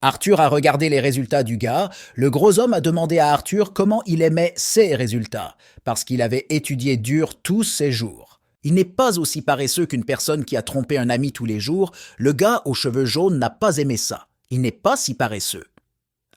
Arthur a regardé les résultats du gars. Le gros homme a demandé à Arthur comment il aimait ses résultats, parce qu'il avait étudié dur tous ses jours. Il n'est pas aussi paresseux qu'une personne qui a trompé un ami tous les jours. Le gars aux cheveux jaunes n'a pas aimé ça. Il n'est pas si paresseux.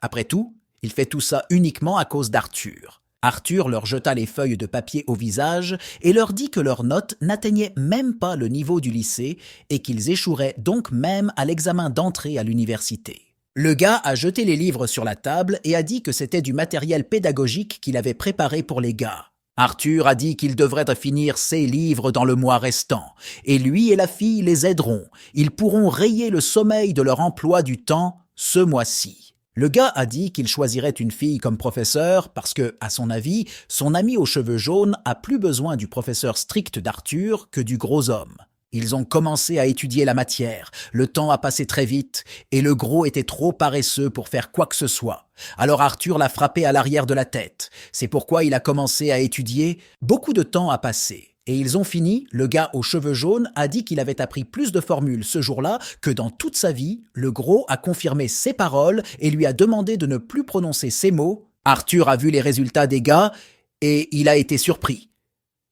Après tout, il fait tout ça uniquement à cause d'Arthur. Arthur leur jeta les feuilles de papier au visage et leur dit que leurs notes n'atteignaient même pas le niveau du lycée et qu'ils échoueraient donc même à l'examen d'entrée à l'université. Le gars a jeté les livres sur la table et a dit que c'était du matériel pédagogique qu'il avait préparé pour les gars. Arthur a dit qu'il devrait finir ses livres dans le mois restant, et lui et la fille les aideront. Ils pourront rayer le sommeil de leur emploi du temps ce mois-ci. Le gars a dit qu'il choisirait une fille comme professeur parce que, à son avis, son ami aux cheveux jaunes a plus besoin du professeur strict d'Arthur que du gros homme. Ils ont commencé à étudier la matière, le temps a passé très vite, et le gros était trop paresseux pour faire quoi que ce soit. Alors Arthur l'a frappé à l'arrière de la tête. C'est pourquoi il a commencé à étudier. Beaucoup de temps a passé. Et ils ont fini, le gars aux cheveux jaunes a dit qu'il avait appris plus de formules ce jour-là que dans toute sa vie. Le gros a confirmé ses paroles et lui a demandé de ne plus prononcer ces mots. Arthur a vu les résultats des gars et il a été surpris.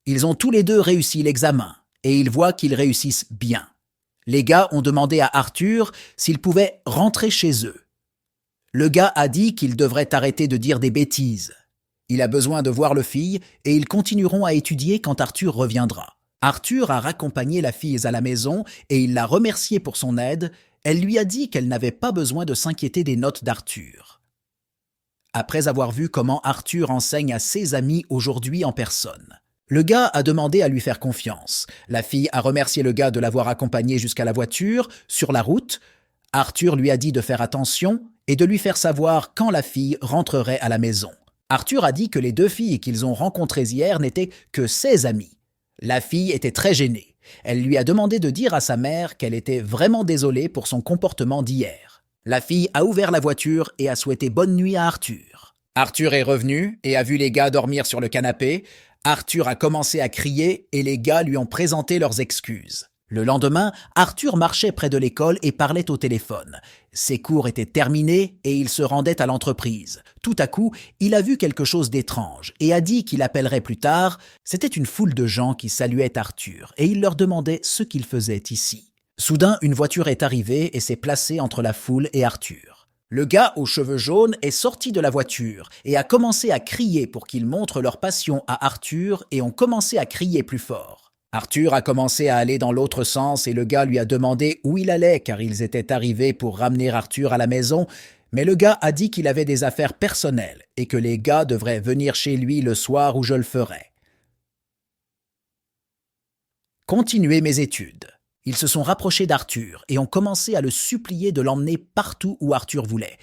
Ils ont tous les deux réussi l'examen. Et il voit qu'ils réussissent bien. Les gars ont demandé à Arthur s'ils pouvaient rentrer chez eux. Le gars a dit qu'ils devraient arrêter de dire des bêtises. Il a besoin de voir le fille et ils continueront à étudier quand Arthur reviendra. Arthur a raccompagné la fille à la maison et il l'a remerciée pour son aide. Elle lui a dit qu'elle n'avait pas besoin de s'inquiéter des notes d'Arthur. Après avoir vu comment Arthur enseigne à ses amis aujourd'hui en personne, le gars a demandé à lui faire confiance. La fille a remercié le gars de l'avoir accompagné jusqu'à la voiture. Sur la route, Arthur lui a dit de faire attention et de lui faire savoir quand la fille rentrerait à la maison. Arthur a dit que les deux filles qu'ils ont rencontrées hier n'étaient que ses amies. La fille était très gênée. Elle lui a demandé de dire à sa mère qu'elle était vraiment désolée pour son comportement d'hier. La fille a ouvert la voiture et a souhaité bonne nuit à Arthur. Arthur est revenu et a vu les gars dormir sur le canapé. Arthur a commencé à crier et les gars lui ont présenté leurs excuses. Le lendemain, Arthur marchait près de l'école et parlait au téléphone. Ses cours étaient terminés et il se rendait à l'entreprise. Tout à coup, il a vu quelque chose d'étrange et a dit qu'il appellerait plus tard. C'était une foule de gens qui saluaient Arthur et il leur demandait ce qu'il faisait ici. Soudain, une voiture est arrivée et s'est placée entre la foule et Arthur. Le gars aux cheveux jaunes est sorti de la voiture et a commencé à crier pour qu'ils montrent leur passion à Arthur et ont commencé à crier plus fort. Arthur a commencé à aller dans l'autre sens et le gars lui a demandé où il allait car ils étaient arrivés pour ramener Arthur à la maison, mais le gars a dit qu'il avait des affaires personnelles et que les gars devraient venir chez lui le soir où je le ferais. Continuer mes études. Ils se sont rapprochés d'Arthur et ont commencé à le supplier de l'emmener partout où Arthur voulait.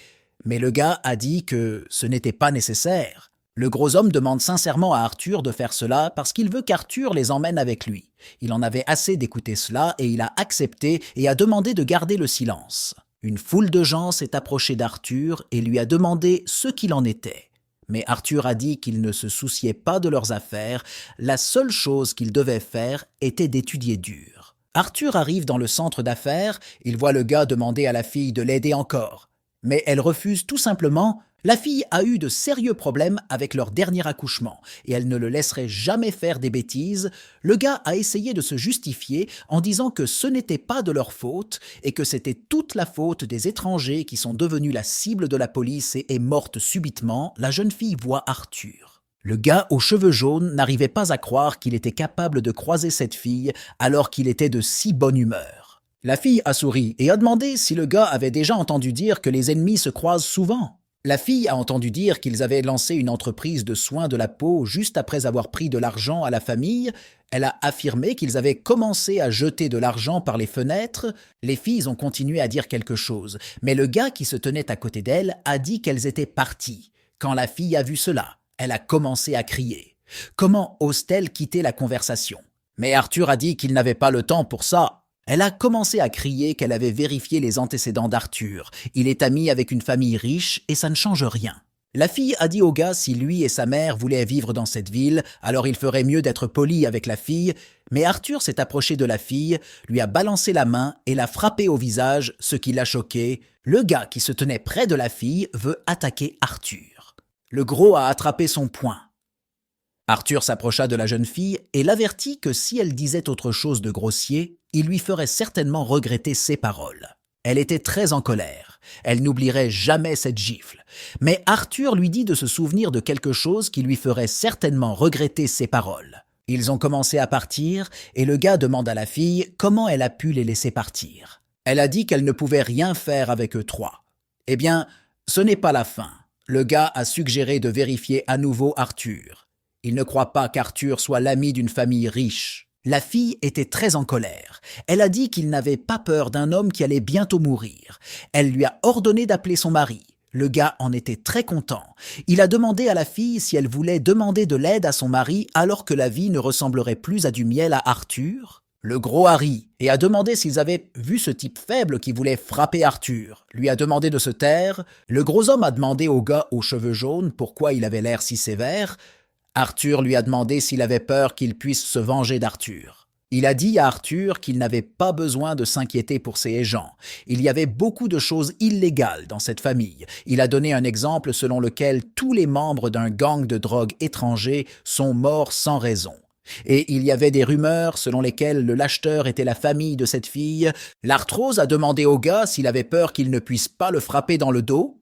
Mais le gars a dit que ce n'était pas nécessaire. Le gros homme demande sincèrement à Arthur de faire cela parce qu'il veut qu'Arthur les emmène avec lui. Il en avait assez d'écouter cela et il a accepté et a demandé de garder le silence. Une foule de gens s'est approchée d'Arthur et lui a demandé ce qu'il en était. Mais Arthur a dit qu'il ne se souciait pas de leurs affaires. La seule chose qu'il devait faire était d'étudier dur. Arthur arrive dans le centre d'affaires, il voit le gars demander à la fille de l'aider encore. Mais elle refuse tout simplement. La fille a eu de sérieux problèmes avec leur dernier accouchement et elle ne le laisserait jamais faire des bêtises. Le gars a essayé de se justifier en disant que ce n'était pas de leur faute et que c'était toute la faute des étrangers qui sont devenus la cible de la police et est morte subitement. La jeune fille voit Arthur. Le gars aux cheveux jaunes n'arrivait pas à croire qu'il était capable de croiser cette fille alors qu'il était de si bonne humeur. La fille a souri et a demandé si le gars avait déjà entendu dire que les ennemis se croisent souvent. La fille a entendu dire qu'ils avaient lancé une entreprise de soins de la peau juste après avoir pris de l'argent à la famille. Elle a affirmé qu'ils avaient commencé à jeter de l'argent par les fenêtres. Les filles ont continué à dire quelque chose, mais le gars qui se tenait à côté d'elle a dit qu'elles étaient parties. Quand la fille a vu cela, elle a commencé à crier. Comment ose-t-elle quitter la conversation? Mais Arthur a dit qu'il n'avait pas le temps pour ça. Elle a commencé à crier qu'elle avait vérifié les antécédents d'Arthur. Il est ami avec une famille riche et ça ne change rien. La fille a dit au gars si lui et sa mère voulaient vivre dans cette ville, alors il ferait mieux d'être poli avec la fille, mais Arthur s'est approché de la fille, lui a balancé la main et l'a frappé au visage, ce qui l'a choqué. Le gars qui se tenait près de la fille veut attaquer Arthur. Le gros a attrapé son poing. Arthur s'approcha de la jeune fille et l'avertit que si elle disait autre chose de grossier, il lui ferait certainement regretter ses paroles. Elle était très en colère. Elle n'oublierait jamais cette gifle. Mais Arthur lui dit de se souvenir de quelque chose qui lui ferait certainement regretter ses paroles. Ils ont commencé à partir et le gars demande à la fille comment elle a pu les laisser partir. Elle a dit qu'elle ne pouvait rien faire avec eux trois. Eh bien, ce n'est pas la fin. Le gars a suggéré de vérifier à nouveau Arthur. Il ne croit pas qu'Arthur soit l'ami d'une famille riche. La fille était très en colère. Elle a dit qu'il n'avait pas peur d'un homme qui allait bientôt mourir. Elle lui a ordonné d'appeler son mari. Le gars en était très content. Il a demandé à la fille si elle voulait demander de l'aide à son mari alors que la vie ne ressemblerait plus à du miel à Arthur. Le gros a ri et a demandé s'ils avaient vu ce type faible qui voulait frapper Arthur. Lui a demandé de se taire. Le gros homme a demandé au gars aux cheveux jaunes pourquoi il avait l'air si sévère. Arthur lui a demandé s'il avait peur qu'il puisse se venger d'Arthur. Il a dit à Arthur qu'il n'avait pas besoin de s'inquiéter pour ses gens. Il y avait beaucoup de choses illégales dans cette famille. Il a donné un exemple selon lequel tous les membres d'un gang de drogue étranger sont morts sans raison. Et il y avait des rumeurs selon lesquelles le l'acheteur était la famille de cette fille. L'arthrose a demandé au gars s'il avait peur qu'il ne puisse pas le frapper dans le dos.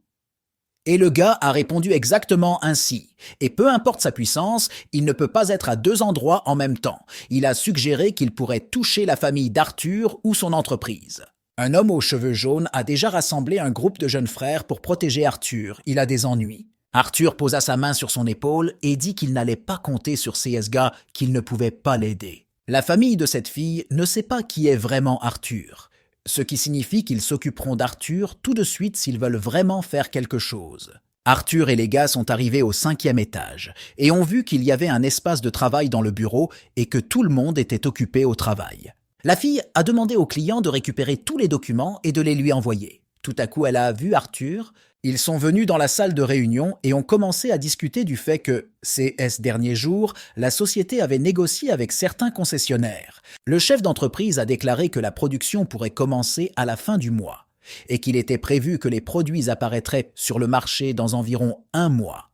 Et le gars a répondu exactement ainsi. Et peu importe sa puissance, il ne peut pas être à deux endroits en même temps. Il a suggéré qu'il pourrait toucher la famille d'Arthur ou son entreprise. Un homme aux cheveux jaunes a déjà rassemblé un groupe de jeunes frères pour protéger Arthur. Il a des ennuis. Arthur posa sa main sur son épaule et dit qu'il n'allait pas compter sur ces gars, qu'il ne pouvait pas l'aider. La famille de cette fille ne sait pas qui est vraiment Arthur. Ce qui signifie qu'ils s'occuperont d'Arthur tout de suite s'ils veulent vraiment faire quelque chose. Arthur et les gars sont arrivés au 5e étage et ont vu qu'il y avait un espace de travail dans le bureau et que tout le monde était occupé au travail. La fille a demandé au client de récupérer tous les documents et de les lui envoyer. Tout à coup, elle a vu Arthur. Ils sont venus dans la salle de réunion et ont commencé à discuter du fait que, ces derniers jours, la société avait négocié avec certains concessionnaires. Le chef d'entreprise a déclaré que la production pourrait commencer à la fin du mois et qu'il était prévu que les produits apparaîtraient sur le marché dans environ 1 mois.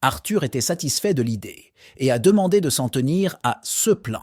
Arthur était satisfait de l'idée et a demandé de s'en tenir à ce plan.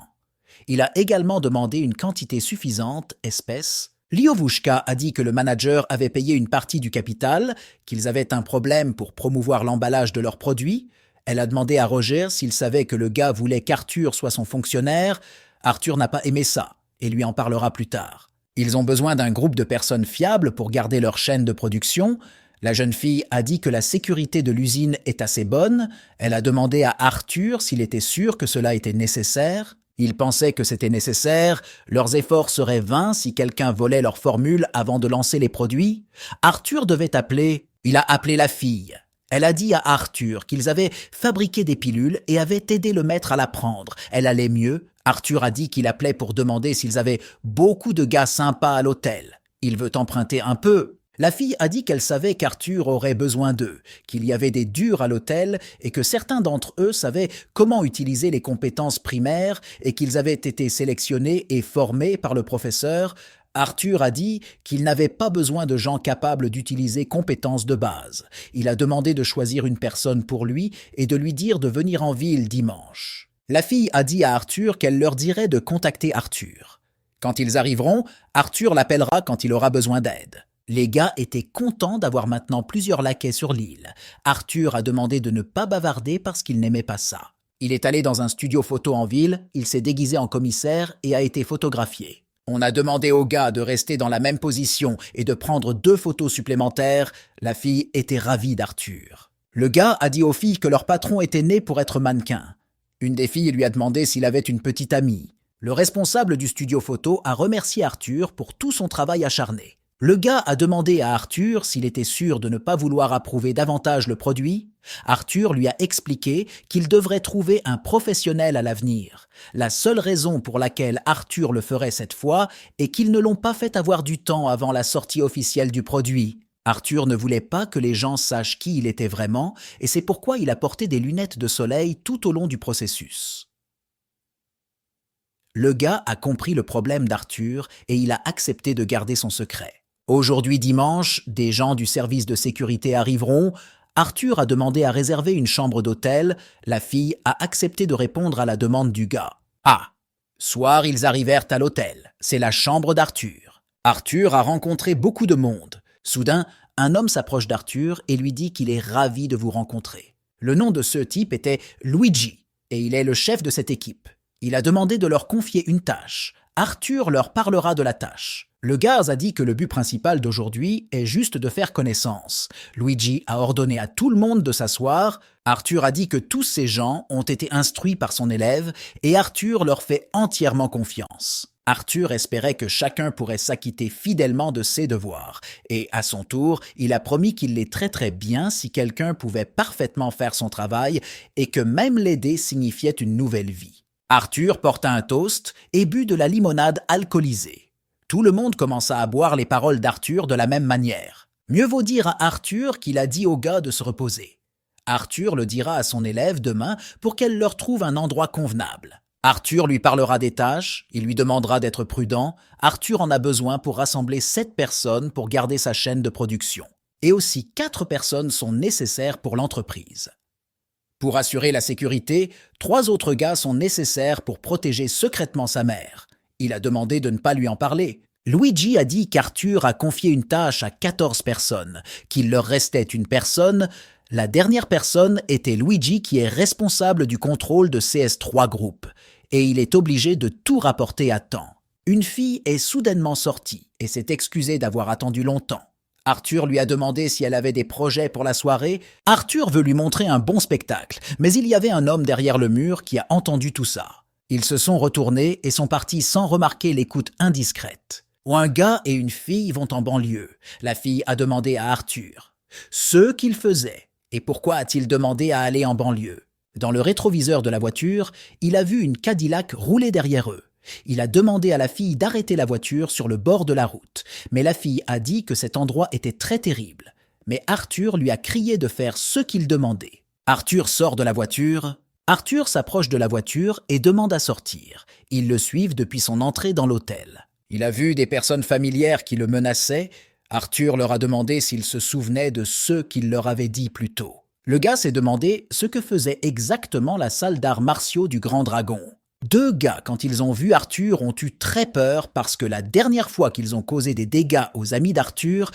Il a également demandé une quantité suffisante, espèces. Liovushka a dit que le manager avait payé une partie du capital, qu'ils avaient un problème pour promouvoir l'emballage de leurs produits. Elle a demandé à Roger s'il savait que le gars voulait qu'Arthur soit son fonctionnaire. Arthur n'a pas aimé ça et lui en parlera plus tard. Ils ont besoin d'un groupe de personnes fiables pour garder leur chaîne de production. La jeune fille a dit que la sécurité de l'usine est assez bonne. Elle a demandé à Arthur s'il était sûr que cela était nécessaire. Ils pensaient que c'était nécessaire, leurs efforts seraient vains si quelqu'un volait leur formule avant de lancer les produits. Arthur devait appeler. Il a appelé la fille. Elle a dit à Arthur qu'ils avaient fabriqué des pilules et avaient aidé le maître à la prendre. Elle allait mieux. Arthur a dit qu'il appelait pour demander s'ils avaient beaucoup de gars sympas à l'hôtel. Il veut emprunter un peu. La fille a dit qu'elle savait qu'Arthur aurait besoin d'eux, qu'il y avait des durs à l'hôtel et que certains d'entre eux savaient comment utiliser les compétences primaires et qu'ils avaient été sélectionnés et formés par le professeur. Arthur a dit qu'il n'avait pas besoin de gens capables d'utiliser compétences de base. Il a demandé de choisir une personne pour lui et de lui dire de venir en ville dimanche. La fille a dit à Arthur qu'elle leur dirait de contacter Arthur. Quand ils arriveront, Arthur l'appellera quand il aura besoin d'aide. Les gars étaient contents d'avoir maintenant plusieurs laquais sur l'île. Arthur a demandé de ne pas bavarder parce qu'il n'aimait pas ça. Il est allé dans un studio photo en ville, il s'est déguisé en commissaire et a été photographié. On a demandé aux gars de rester dans la même position et de prendre 2 photos supplémentaires. La fille était ravie d'Arthur. Le gars a dit aux filles que leur patron était né pour être mannequin. Une des filles lui a demandé s'il avait une petite amie. Le responsable du studio photo a remercié Arthur pour tout son travail acharné. Le gars a demandé à Arthur s'il était sûr de ne pas vouloir approuver davantage le produit. Arthur lui a expliqué qu'il devrait trouver un professionnel à l'avenir. La seule raison pour laquelle Arthur le ferait cette fois est qu'ils ne l'ont pas fait avoir du temps avant la sortie officielle du produit. Arthur ne voulait pas que les gens sachent qui il était vraiment, et c'est pourquoi il a porté des lunettes de soleil tout au long du processus. Le gars a compris le problème d'Arthur et il a accepté de garder son secret. Aujourd'hui dimanche, des gens du service de sécurité arriveront. Arthur a demandé à réserver une chambre d'hôtel. La fille a accepté de répondre à la demande du gars. Ah! Soir, ils arrivèrent à l'hôtel. C'est la chambre d'Arthur. Arthur a rencontré beaucoup de monde. Soudain, un homme s'approche d'Arthur et lui dit qu'il est ravi de vous rencontrer. Le nom de ce type était Luigi et il est le chef de cette équipe. Il a demandé de leur confier une tâche. Arthur leur parlera de la tâche. Le gars a dit que le but principal d'aujourd'hui est juste de faire connaissance. Luigi a ordonné à tout le monde de s'asseoir. Arthur a dit que tous ces gens ont été instruits par son élève et Arthur leur fait entièrement confiance. Arthur espérait que chacun pourrait s'acquitter fidèlement de ses devoirs et, à son tour, il a promis qu'il les traiterait bien si quelqu'un pouvait parfaitement faire son travail et que même l'aider signifiait une nouvelle vie. Arthur porta un toast et but de la limonade alcoolisée. Tout le monde commença à boire les paroles d'Arthur de la même manière. Mieux vaut dire à Arthur qu'il a dit au gars de se reposer. Arthur le dira à son élève demain pour qu'elle leur trouve un endroit convenable. Arthur lui parlera des tâches, il lui demandera d'être prudent. Arthur en a besoin pour rassembler 7 personnes pour garder sa chaîne de production. Et aussi 4 personnes sont nécessaires pour l'entreprise. Pour assurer la sécurité, 3 autres gars sont nécessaires pour protéger secrètement sa mère. Il a demandé de ne pas lui en parler. Luigi a dit qu'Arthur a confié une tâche à 14 personnes, qu'il leur restait une personne. La dernière personne était Luigi qui est responsable du contrôle de CS3 Group, et il est obligé de tout rapporter à temps. Une fille est soudainement sortie et s'est excusée d'avoir attendu longtemps. Arthur lui a demandé si elle avait des projets pour la soirée. Arthur veut lui montrer un bon spectacle, mais il y avait un homme derrière le mur qui a entendu tout ça. Ils se sont retournés et sont partis sans remarquer l'écoute indiscrète. Un gars et une fille vont en banlieue. La fille a demandé à Arthur ce qu'il faisait et pourquoi a-t-il demandé à aller en banlieue. Dans le rétroviseur de la voiture, il a vu une Cadillac rouler derrière eux. Il a demandé à la fille d'arrêter la voiture sur le bord de la route, mais la fille a dit que cet endroit était très terrible. Mais Arthur lui a crié de faire ce qu'il demandait. Arthur sort de la voiture. Arthur s'approche de la voiture et demande à sortir. Ils le suivent depuis son entrée dans l'hôtel. Il a vu des personnes familières qui le menaçaient. Arthur leur a demandé s'ils se souvenaient de ce qu'il leur avait dit plus tôt. Le gars s'est demandé ce que faisait exactement la salle d'arts martiaux du Grand Dragon. 2 gars, quand ils ont vu Arthur, ont eu très peur parce que la dernière fois qu'ils ont causé des dégâts aux amis d'Arthur,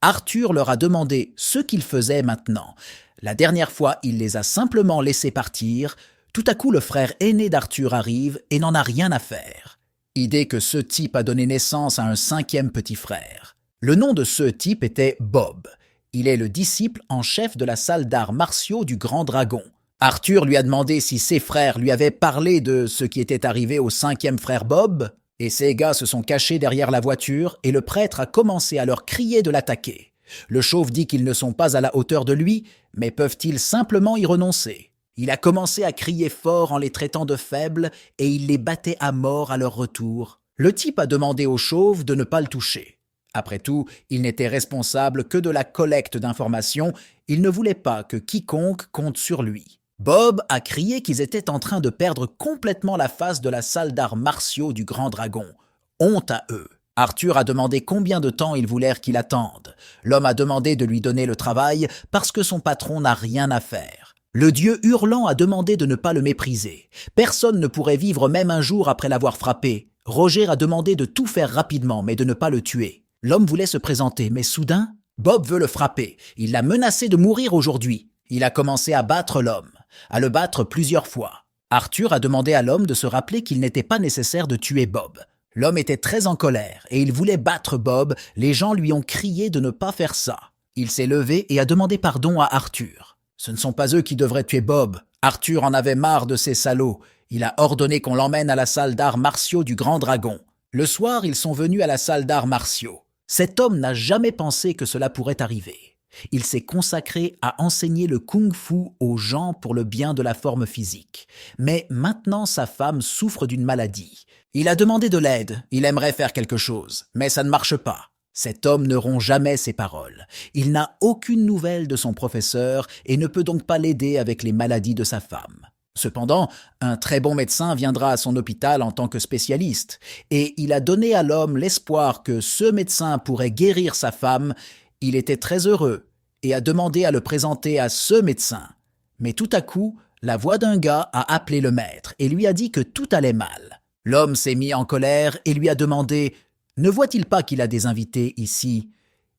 Arthur leur a demandé ce qu'ils faisaient maintenant. La dernière fois, il les a simplement laissés partir. Tout à coup, le frère aîné d'Arthur arrive et n'en a rien à faire. Idée que ce type a donné naissance à un 5e petit frère. Le nom de ce type était Bob. Il est le disciple en chef de la salle d'arts martiaux du Grand Dragon. Arthur lui a demandé si ses frères lui avaient parlé de ce qui était arrivé au 5e frère Bob, et ces gars se sont cachés derrière la voiture et le prêtre a commencé à leur crier de l'attaquer. Le chauve dit qu'ils ne sont pas à la hauteur de lui, mais peuvent-ils simplement y renoncer? Il a commencé à crier fort en les traitant de faibles et il les battait à mort à leur retour. Le type a demandé au chauve de ne pas le toucher. Après tout, il n'était responsable que de la collecte d'informations, il ne voulait pas que quiconque compte sur lui. Bob a crié qu'ils étaient en train de perdre complètement la face de la salle d'arts martiaux du Grand Dragon. Honte à eux. Arthur a demandé combien de temps ils voulèrent qu'il attende. L'homme a demandé de lui donner le travail parce que son patron n'a rien à faire. Le dieu hurlant a demandé de ne pas le mépriser. Personne ne pourrait vivre même un jour après l'avoir frappé. Roger a demandé de tout faire rapidement, mais de ne pas le tuer. L'homme voulait se présenter, mais soudain, Bob veut le frapper. Il l'a menacé de mourir aujourd'hui. Il a commencé à battre l'homme, à le battre plusieurs fois. Arthur a demandé à l'homme de se rappeler qu'il n'était pas nécessaire de tuer Bob. L'homme était très en colère et il voulait battre Bob. Les gens lui ont crié de ne pas faire ça. Il s'est levé et a demandé pardon à Arthur. Ce ne sont pas eux qui devraient tuer Bob. Arthur en avait marre de ces salauds. Il a ordonné qu'on l'emmène à la salle d'arts martiaux du Grand Dragon. Le soir, ils sont venus à la salle d'arts martiaux. Cet homme n'a jamais pensé que cela pourrait arriver. Il s'est consacré à enseigner le kung-fu aux gens pour le bien de la forme physique. Mais maintenant, sa femme souffre d'une maladie. Il a demandé de l'aide, il aimerait faire quelque chose, mais ça ne marche pas. Cet homme ne rompt jamais ses paroles. Il n'a aucune nouvelle de son professeur et ne peut donc pas l'aider avec les maladies de sa femme. Cependant, un très bon médecin viendra à son hôpital en tant que spécialiste, et il a donné à l'homme l'espoir que ce médecin pourrait guérir sa femme. Il était très heureux et a demandé à le présenter à ce médecin. Mais tout à coup, la voix d'un gars a appelé le maître et lui a dit que tout allait mal. L'homme s'est mis en colère et lui a demandé « Ne voit-il pas qu'il a des invités ici ?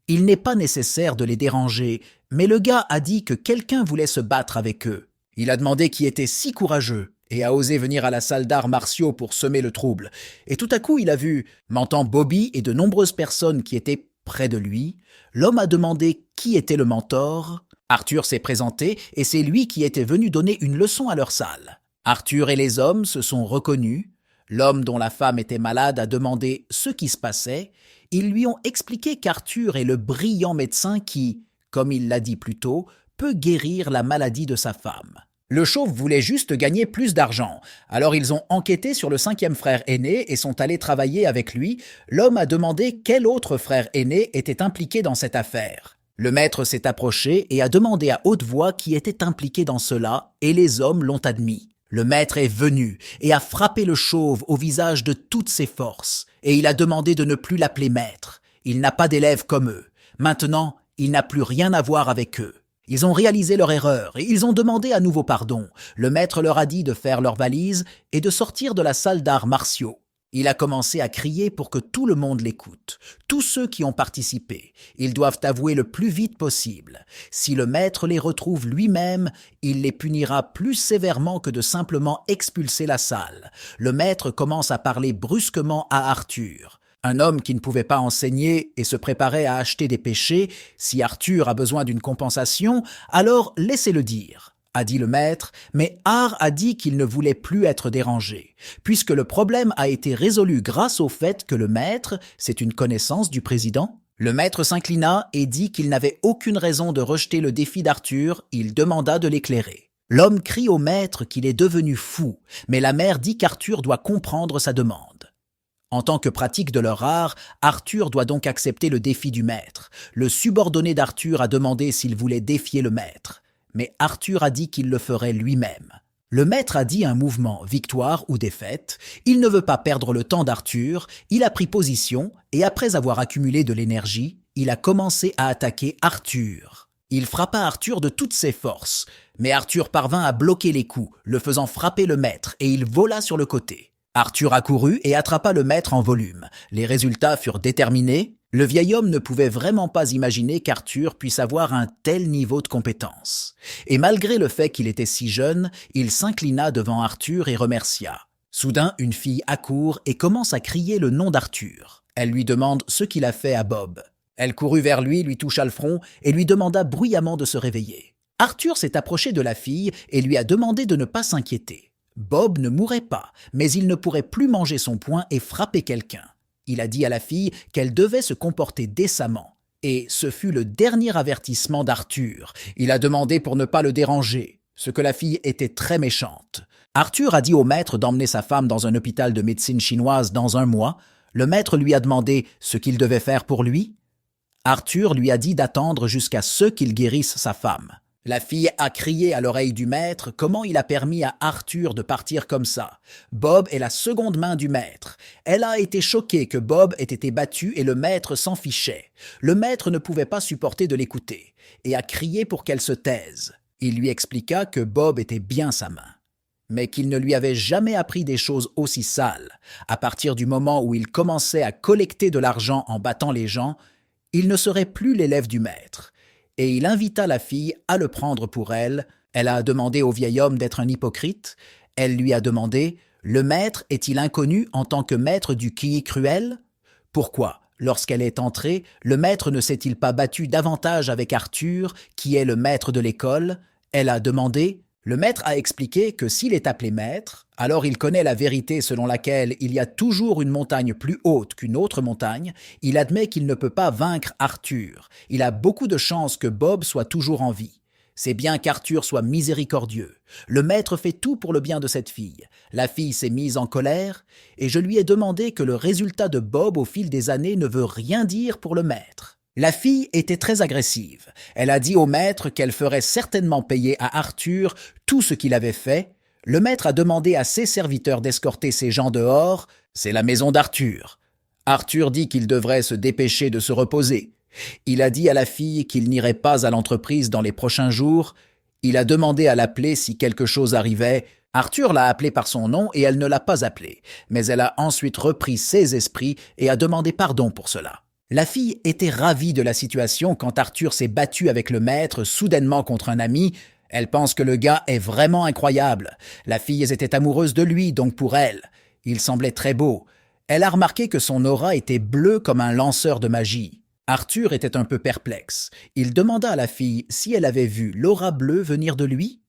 Il n'est pas nécessaire de les déranger, mais le gars a dit que quelqu'un voulait se battre avec eux. Il a demandé qui était si courageux et a osé venir à la salle d'arts martiaux pour semer le trouble. Et tout à coup, il a vu, mentant Bobby et de nombreuses personnes qui étaient près de lui. L'homme a demandé qui était le mentor. Arthur s'est présenté et c'est lui qui était venu donner une leçon à leur salle. Arthur et les hommes se sont reconnus. L'homme dont la femme était malade a demandé ce qui se passait. Ils lui ont expliqué qu'Arthur est le brillant médecin qui, comme il l'a dit plus tôt, peut guérir la maladie de sa femme. Le chauve voulait juste gagner plus d'argent. Alors ils ont enquêté sur le 5e frère aîné et sont allés travailler avec lui. L'homme a demandé quel autre frère aîné était impliqué dans cette affaire. Le maître s'est approché et a demandé à haute voix qui était impliqué dans cela, et les hommes l'ont admis. Le maître est venu et a frappé le chauve au visage de toutes ses forces, et il a demandé de ne plus l'appeler maître. Il n'a pas d'élèves comme eux. Maintenant, il n'a plus rien à voir avec eux. Ils ont réalisé leur erreur et ils ont demandé à nouveau pardon. Le maître leur a dit de faire leurs valises et de sortir de la salle d'arts martiaux. Il a commencé à crier pour que tout le monde l'écoute. Tous ceux qui ont participé, ils doivent avouer le plus vite possible. Si le maître les retrouve lui-même, il les punira plus sévèrement que de simplement expulser la salle. Le maître commence à parler brusquement à Arthur. Un homme qui ne pouvait pas enseigner et se préparait à acheter des péchés, si Arthur a besoin d'une compensation, alors laissez-le dire, a dit le maître, mais Ar a dit qu'il ne voulait plus être dérangé, puisque le problème a été résolu grâce au fait que le maître, c'est une connaissance du président. Le maître s'inclina et dit qu'il n'avait aucune raison de rejeter le défi d'Arthur, il demanda de l'éclairer. L'homme crie au maître qu'il est devenu fou, mais la mère dit qu'Arthur doit comprendre sa demande. En tant que pratique de leur art, Arthur doit donc accepter le défi du maître. Le subordonné d'Arthur a demandé s'il voulait défier le maître, mais Arthur a dit qu'il le ferait lui-même. Le maître a dit un mouvement, victoire ou défaite. Il ne veut pas perdre le temps d'Arthur, il a pris position et après avoir accumulé de l'énergie, il a commencé à attaquer Arthur. Il frappa Arthur de toutes ses forces, mais Arthur parvint à bloquer les coups, le faisant frapper le maître et il vola sur le côté. Arthur accourut et attrapa le maître en volume. Les résultats furent déterminés. Le vieil homme ne pouvait vraiment pas imaginer qu'Arthur puisse avoir un tel niveau de compétence. Et malgré le fait qu'il était si jeune, il s'inclina devant Arthur et remercia. Soudain, une fille accourt et commence à crier le nom d'Arthur. Elle lui demande ce qu'il a fait à Bob. Elle courut vers lui toucha le front et lui demanda bruyamment de se réveiller. Arthur s'est approché de la fille et lui a demandé de ne pas s'inquiéter. Bob ne mourrait pas, mais il ne pourrait plus manger son poing et frapper quelqu'un. Il a dit à la fille qu'elle devait se comporter décemment. Et ce fut le dernier avertissement d'Arthur. Il a demandé pour ne pas le déranger, ce que la fille était très méchante. Arthur a dit au maître d'emmener sa femme dans un hôpital de médecine chinoise dans 1 mois. Le maître lui a demandé ce qu'il devait faire pour lui. Arthur lui a dit d'attendre jusqu'à ce qu'il guérisse sa femme. La fille a crié à l'oreille du maître comment il a permis à Arthur de partir comme ça. Bob est la seconde main du maître. Elle a été choquée que Bob ait été battu et le maître s'en fichait. Le maître ne pouvait pas supporter de l'écouter et a crié pour qu'elle se taise. Il lui expliqua que Bob était bien sa main, mais qu'il ne lui avait jamais appris des choses aussi sales. À partir du moment où il commençait à collecter de l'argent en battant les gens, il ne serait plus l'élève du maître. Et il invita la fille à le prendre pour elle. Elle a demandé au vieil homme d'être un hypocrite. Elle lui a demandé « Le maître est-il inconnu en tant que maître du qui cruel ?» Pourquoi, lorsqu'elle est entrée, le maître ne s'est-il pas battu davantage avec Arthur, qui est le maître de l'école? Elle a demandé. Le maître a expliqué que s'il est appelé maître, alors il connaît la vérité selon laquelle il y a toujours une montagne plus haute qu'une autre montagne. Il admet qu'il ne peut pas vaincre Arthur. Il a beaucoup de chances que Bob soit toujours en vie. C'est bien qu'Arthur soit miséricordieux. Le maître fait tout pour le bien de cette fille. La fille s'est mise en colère, et je lui ai demandé que le résultat de Bob au fil des années ne veut rien dire pour le maître. La fille était très agressive. Elle a dit au maître qu'elle ferait certainement payer à Arthur tout ce qu'il avait fait. Le maître a demandé à ses serviteurs d'escorter ces gens dehors. C'est la maison d'Arthur. Arthur dit qu'il devrait se dépêcher de se reposer. Il a dit à la fille qu'il n'irait pas à l'entreprise dans les prochains jours. Il a demandé à l'appeler si quelque chose arrivait. Arthur l'a appelée par son nom et elle ne l'a pas appelée, mais elle a ensuite repris ses esprits et a demandé pardon pour cela. La fille était ravie de la situation quand Arthur s'est battu avec le maître soudainement contre un ami. Elle pense que le gars est vraiment incroyable. La fille était amoureuse de lui, donc pour elle. Il semblait très beau. Elle a remarqué que son aura était bleue comme un lanceur de magie. Arthur était un peu perplexe. Il demanda à la fille si elle avait vu l'aura bleue venir de lui.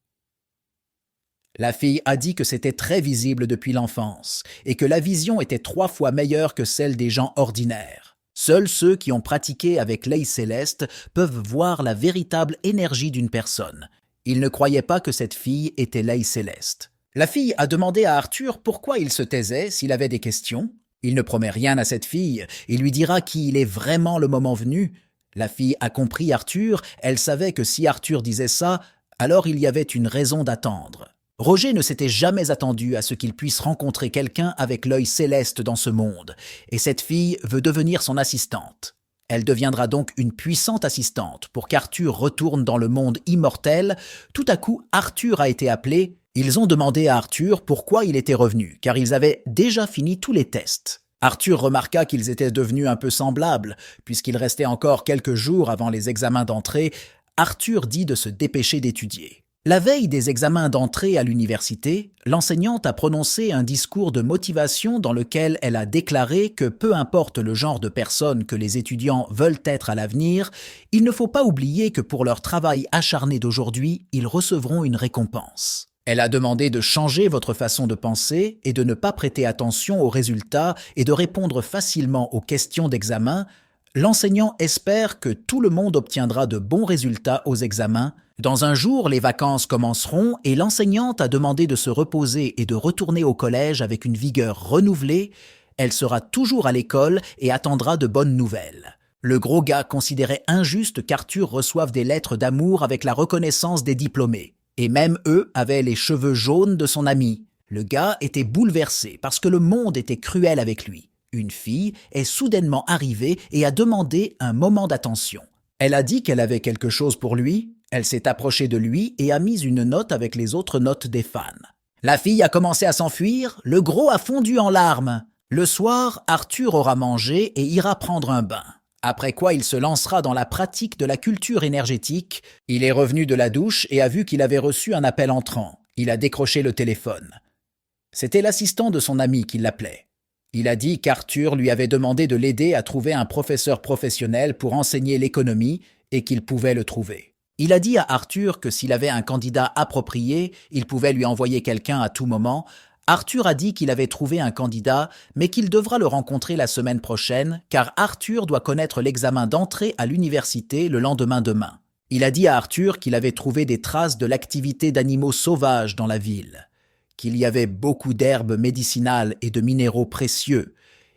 La fille a dit que c'était très visible depuis l'enfance et que la vision était 3 fois meilleure que celle des gens ordinaires. Seuls ceux qui ont pratiqué avec l'œil céleste peuvent voir la véritable énergie d'une personne. Il ne croyait pas que cette fille était l'œil céleste. La fille a demandé à Arthur pourquoi il se taisait s'il avait des questions. Il ne promet rien à cette fille, il lui dira qui il est vraiment le moment venu. La fille a compris Arthur, elle savait que si Arthur disait ça, alors il y avait une raison d'attendre. Roger ne s'était jamais attendu à ce qu'il puisse rencontrer quelqu'un avec l'œil céleste dans ce monde, et cette fille veut devenir son assistante. Elle deviendra donc une puissante assistante pour qu'Arthur retourne dans le monde immortel. Tout à coup, Arthur a été appelé. Ils ont demandé à Arthur pourquoi il était revenu, car ils avaient déjà fini tous les tests. Arthur remarqua qu'ils étaient devenus un peu semblables, puisqu'il restait encore quelques jours avant les examens d'entrée. Arthur dit de se dépêcher d'étudier. La veille des examens d'entrée à l'université, l'enseignante a prononcé un discours de motivation dans lequel elle a déclaré que peu importe le genre de personne que les étudiants veulent être à l'avenir, il ne faut pas oublier que pour leur travail acharné d'aujourd'hui, ils recevront une récompense. Elle a demandé de changer votre façon de penser et de ne pas prêter attention aux résultats et de répondre facilement aux questions d'examen. L'enseignant espère que tout le monde obtiendra de bons résultats aux examens. Dans un jour, les vacances commenceront et l'enseignante a demandé de se reposer et de retourner au collège avec une vigueur renouvelée. Elle sera toujours à l'école et attendra de bonnes nouvelles. Le gros gars considérait injuste qu'Arthur reçoive des lettres d'amour avec la reconnaissance des diplômés. Et même eux avaient les cheveux jaunes de son ami. Le gars était bouleversé parce que le monde était cruel avec lui. Une fille est soudainement arrivée et a demandé un moment d'attention. Elle a dit qu'elle avait quelque chose pour lui. Elle s'est approchée de lui et a mis une note avec les autres notes des fans. La fille a commencé à s'enfuir, le gros a fondu en larmes. Le soir, Arthur aura mangé et ira prendre un bain. Après quoi il se lancera dans la pratique de la culture énergétique. Il est revenu de la douche et a vu qu'il avait reçu un appel entrant. Il a décroché le téléphone. C'était l'assistant de son ami qui l'appelait. Il a dit qu'Arthur lui avait demandé de l'aider à trouver un professeur professionnel pour enseigner l'économie et qu'il pouvait le trouver. Il a dit à Arthur que s'il avait un candidat approprié, il pouvait lui envoyer quelqu'un à tout moment. Arthur a dit qu'il avait trouvé un candidat, mais qu'il devra le rencontrer la semaine prochaine, car Arthur doit connaître l'examen d'entrée à l'université le lendemain demain. Il a dit à Arthur qu'il avait trouvé des traces de l'activité d'animaux sauvages dans la ville, qu'il y avait beaucoup d'herbes médicinales et de minéraux précieux.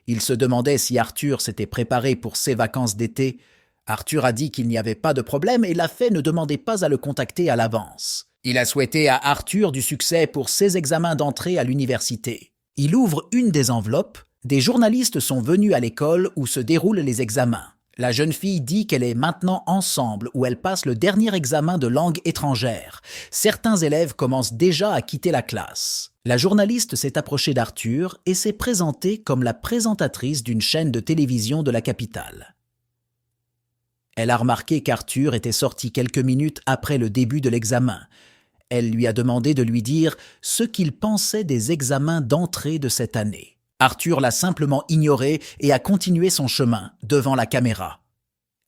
Il se demandait si Arthur s'était préparé pour ses vacances d'été. Arthur a dit qu'il n'y avait pas de problème et l'a fait ne demandait pas à le contacter à l'avance. Il a souhaité à Arthur du succès pour ses examens d'entrée à l'université. Il ouvre une des enveloppes. Des journalistes sont venus à l'école où se déroulent les examens. La jeune fille dit qu'elle est maintenant ensemble où elle passe le dernier examen de langue étrangère. Certains élèves commencent déjà à quitter la classe. La journaliste s'est approchée d'Arthur et s'est présentée comme la présentatrice d'une chaîne de télévision de la capitale. Elle a remarqué qu'Arthur était sorti quelques minutes après le début de l'examen. Elle lui a demandé de lui dire ce qu'il pensait des examens d'entrée de cette année. Arthur l'a simplement ignoré et a continué son chemin, devant la caméra.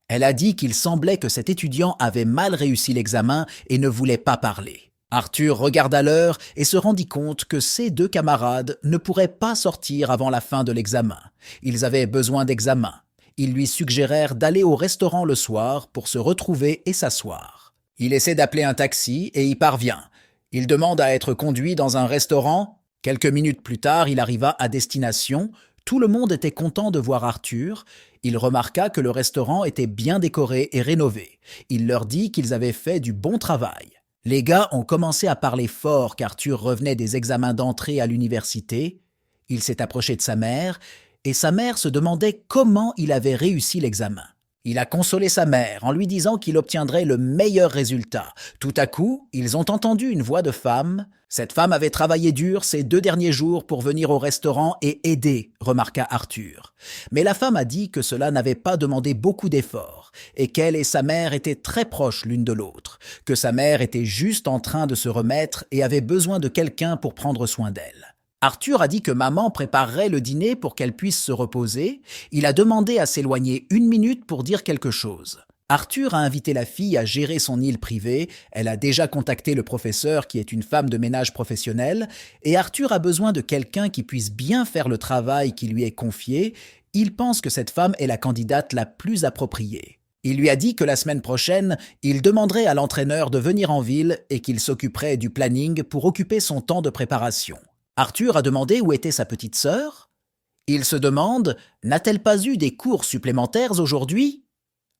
Elle a dit qu'il semblait que cet étudiant avait mal réussi l'examen et ne voulait pas parler. Arthur regarda l'heure et se rendit compte que ses 2 camarades ne pourraient pas sortir avant la fin de l'examen. Ils avaient besoin d'examen. Ils lui suggérèrent d'aller au restaurant le soir pour se retrouver et s'asseoir. Il essaie d'appeler un taxi et y parvient. Il demande à être conduit dans un restaurant. Quelques minutes plus tard, il arriva à destination. Tout le monde était content de voir Arthur. Il remarqua que le restaurant était bien décoré et rénové. Il leur dit qu'ils avaient fait du bon travail. Les gars ont commencé à parler fort qu'Arthur revenait des examens d'entrée à l'université. Il s'est approché de sa mère, et sa mère se demandait comment il avait réussi l'examen. Il a consolé sa mère en lui disant qu'il obtiendrait le meilleur résultat. Tout à coup, ils ont entendu une voix de femme. Cette femme avait travaillé dur ces 2 derniers jours pour venir au restaurant et aider, remarqua Arthur. Mais la femme a dit que cela n'avait pas demandé beaucoup d'efforts et qu'elle et sa mère étaient très proches l'une de l'autre, que sa mère était juste en train de se remettre et avait besoin de quelqu'un pour prendre soin d'elle. Arthur a dit que maman préparerait le dîner pour qu'elle puisse se reposer. Il a demandé à s'éloigner 1 minute pour dire quelque chose. Arthur a invité la fille à gérer son île privée. Elle a déjà contacté le professeur qui est une femme de ménage professionnelle et Arthur a besoin de quelqu'un qui puisse bien faire le travail qui lui est confié. Il pense que cette femme est la candidate la plus appropriée. Il lui a dit que la semaine prochaine, il demanderait à l'entraîneur de venir en ville et qu'il s'occuperait du planning pour occuper son temps de préparation. Arthur a demandé où était sa petite sœur. Il se demande, n'a-t-elle pas eu des cours supplémentaires aujourd'hui?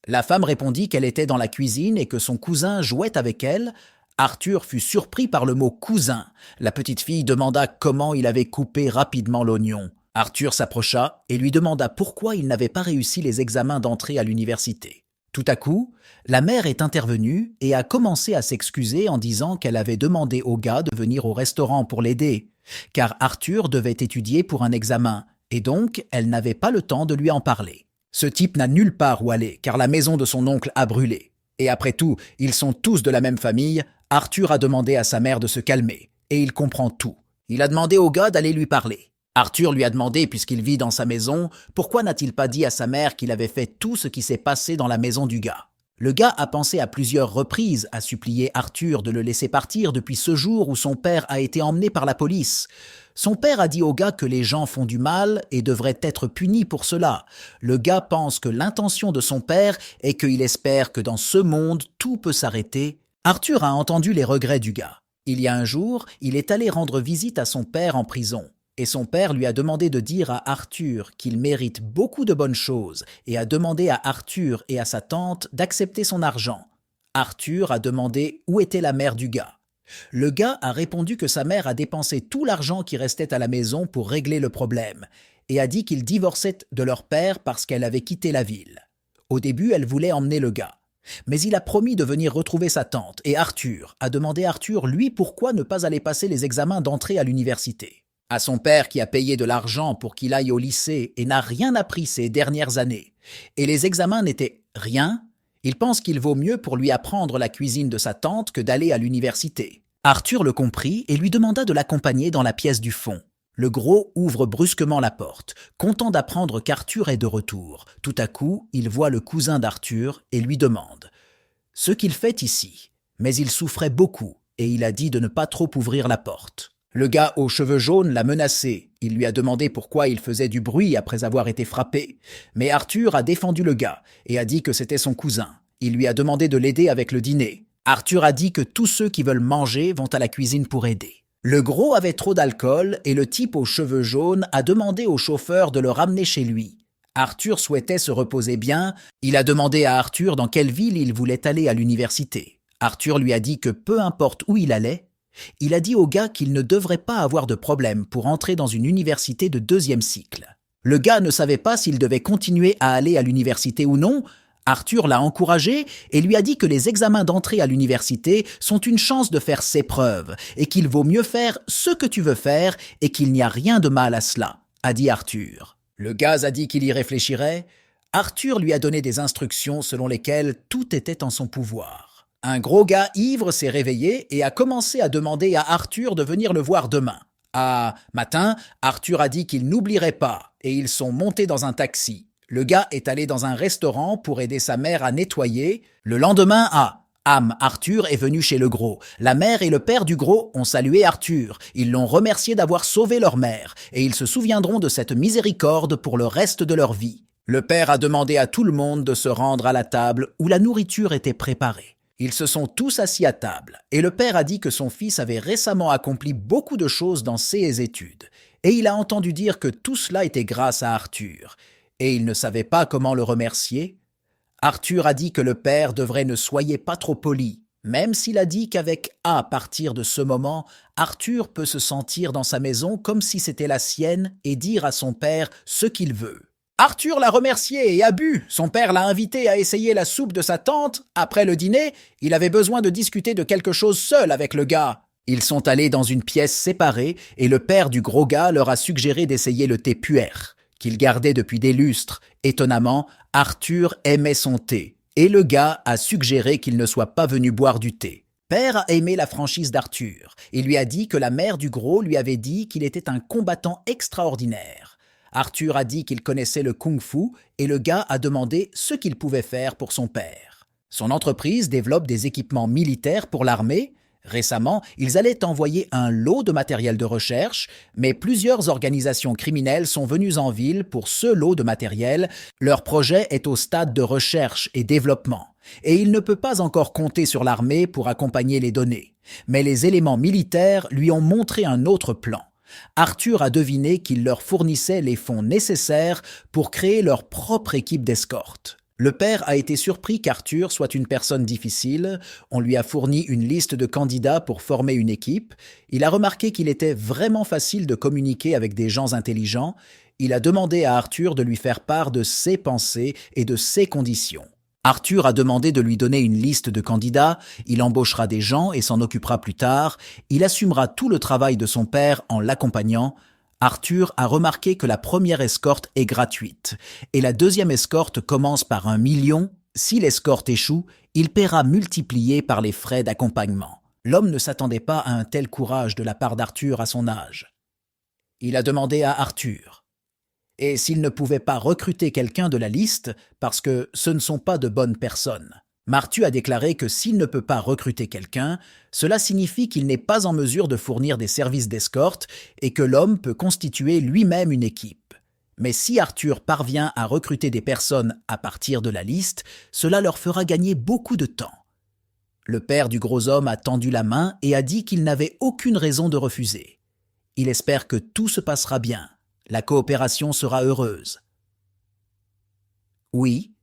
La femme répondit qu'elle était dans la cuisine et que son cousin jouait avec elle. Arthur fut surpris par le mot cousin. La petite fille demanda comment il avait coupé rapidement l'oignon. Arthur s'approcha et lui demanda pourquoi il n'avait pas réussi les examens d'entrée à l'université. Tout à coup, la mère est intervenue et a commencé à s'excuser en disant qu'elle avait demandé au gars de venir au restaurant pour l'aider, car Arthur devait étudier pour un examen, et donc elle n'avait pas le temps de lui en parler. Ce type n'a nulle part où aller, car la maison de son oncle a brûlé. Et après tout, ils sont tous de la même famille. Arthur a demandé à sa mère de se calmer, et il comprend tout. Il a demandé au gars d'aller lui parler. Arthur lui a demandé, puisqu'il vit dans sa maison, pourquoi n'a-t-il pas dit à sa mère qu'il avait fait tout ce qui s'est passé dans la maison du gars. Le gars a pensé à plusieurs reprises à supplier Arthur de le laisser partir depuis ce jour où son père a été emmené par la police. Son père a dit au gars que les gens font du mal et devraient être punis pour cela. Le gars pense que l'intention de son père est qu'il espère que dans ce monde, tout peut s'arrêter. Arthur a entendu les regrets du gars. Il y a un jour, il est allé rendre visite à son père en prison. Et son père lui a demandé de dire à Arthur qu'il mérite beaucoup de bonnes choses et a demandé à Arthur et à sa tante d'accepter son argent. Arthur a demandé où était la mère du gars. Le gars a répondu que sa mère a dépensé tout l'argent qui restait à la maison pour régler le problème et a dit qu'il divorçait de leur père parce qu'elle avait quitté la ville. Au début, elle voulait emmener le gars. Mais il a promis de venir retrouver sa tante et Arthur a demandé à Arthur, lui, pourquoi ne pas aller passer les examens d'entrée à l'université. À son père qui a payé de l'argent pour qu'il aille au lycée et n'a rien appris ces dernières années, et les examens n'étaient rien, il pense qu'il vaut mieux pour lui apprendre la cuisine de sa tante que d'aller à l'université. Arthur le comprit et lui demanda de l'accompagner dans la pièce du fond. Le gros ouvre brusquement la porte, content d'apprendre qu'Arthur est de retour. Tout à coup, il voit le cousin d'Arthur et lui demande ce qu'il fait ici. Mais il souffrait beaucoup et il a dit de ne pas trop ouvrir la porte. Le gars aux cheveux jaunes l'a menacé. Il lui a demandé pourquoi il faisait du bruit après avoir été frappé. Mais Arthur a défendu le gars et a dit que c'était son cousin. Il lui a demandé de l'aider avec le dîner. Arthur a dit que tous ceux qui veulent manger vont à la cuisine pour aider. Le gros avait trop d'alcool et le type aux cheveux jaunes a demandé au chauffeur de le ramener chez lui. Arthur souhaitait se reposer bien. Il a demandé à Arthur dans quelle ville il voulait aller à l'université. Arthur lui a dit que peu importe où il allait, il a dit au gars qu'il ne devrait pas avoir de problème pour entrer dans une université de 2e cycle. Le gars ne savait pas s'il devait continuer à aller à l'université ou non. Arthur l'a encouragé et lui a dit que les examens d'entrée à l'université sont une chance de faire ses preuves et qu'il vaut mieux faire ce que tu veux faire et qu'il n'y a rien de mal à cela, a dit Arthur. Le gars a dit qu'il y réfléchirait. Arthur lui a donné des instructions selon lesquelles tout était en son pouvoir. Un gros gars ivre s'est réveillé et a commencé à demander à Arthur de venir le voir demain. À matin, Arthur a dit qu'il n'oublierait pas et ils sont montés dans un taxi. Le gars est allé dans un restaurant pour aider sa mère à nettoyer. Le lendemain, Arthur est venu chez le gros. La mère et le père du gros ont salué Arthur. Ils l'ont remercié d'avoir sauvé leur mère et ils se souviendront de cette miséricorde pour le reste de leur vie. Le père a demandé à tout le monde de se rendre à la table où la nourriture était préparée. Ils se sont tous assis à table, et le père a dit que son fils avait récemment accompli beaucoup de choses dans ses études, et il a entendu dire que tout cela était grâce à Arthur, et il ne savait pas comment le remercier. Arthur a dit que le père devrait ne soyez pas trop poli, même s'il a dit qu'avec à partir de ce moment, Arthur peut se sentir dans sa maison comme si c'était la sienne et dire à son père ce qu'il veut. Arthur l'a remercié et a bu. Son père l'a invité à essayer la soupe de sa tante. Après le dîner, il avait besoin de discuter de quelque chose seul avec le gars. Ils sont allés dans une pièce séparée et le père du gros gars leur a suggéré d'essayer le thé puer, qu'il gardait depuis des lustres. Étonnamment, Arthur aimait son thé et le gars a suggéré qu'il ne soit pas venu boire du thé. Père a aimé la franchise d'Arthur. Il lui a dit que la mère du gros lui avait dit qu'il était un combattant extraordinaire. Arthur a dit qu'il connaissait le kung-fu et le gars a demandé ce qu'il pouvait faire pour son père. Son entreprise développe des équipements militaires pour l'armée. Récemment, ils allaient envoyer un lot de matériel de recherche, mais plusieurs organisations criminelles sont venues en ville pour ce lot de matériel. Leur projet est au stade de recherche et développement, et il ne peut pas encore compter sur l'armée pour accompagner les données. Mais les éléments militaires lui ont montré un autre plan. Arthur a deviné qu'il leur fournissait les fonds nécessaires pour créer leur propre équipe d'escorte. Le père a été surpris qu'Arthur soit une personne difficile. On lui a fourni une liste de candidats pour former une équipe. Il a remarqué qu'il était vraiment facile de communiquer avec des gens intelligents. Il a demandé à Arthur de lui faire part de ses pensées et de ses conditions. Arthur a demandé de lui donner une liste de candidats, il embauchera des gens et s'en occupera plus tard, il assumera tout le travail de son père en l'accompagnant. Arthur a remarqué que la première escorte est gratuite, et la deuxième escorte commence par 1 million. Si l'escorte échoue, il paiera multiplié par les frais d'accompagnement. L'homme ne s'attendait pas à un tel courage de la part d'Arthur à son âge. Il a demandé à Arthur et s'il ne pouvait pas recruter quelqu'un de la liste parce que ce ne sont pas de bonnes personnes. Martu a déclaré que s'il ne peut pas recruter quelqu'un, cela signifie qu'il n'est pas en mesure de fournir des services d'escorte et que l'homme peut constituer lui-même une équipe. Mais si Arthur parvient à recruter des personnes à partir de la liste, cela leur fera gagner beaucoup de temps. Le père du gros homme a tendu la main et a dit qu'il n'avait aucune raison de refuser. Il espère que tout se passera bien. La coopération sera heureuse. Oui,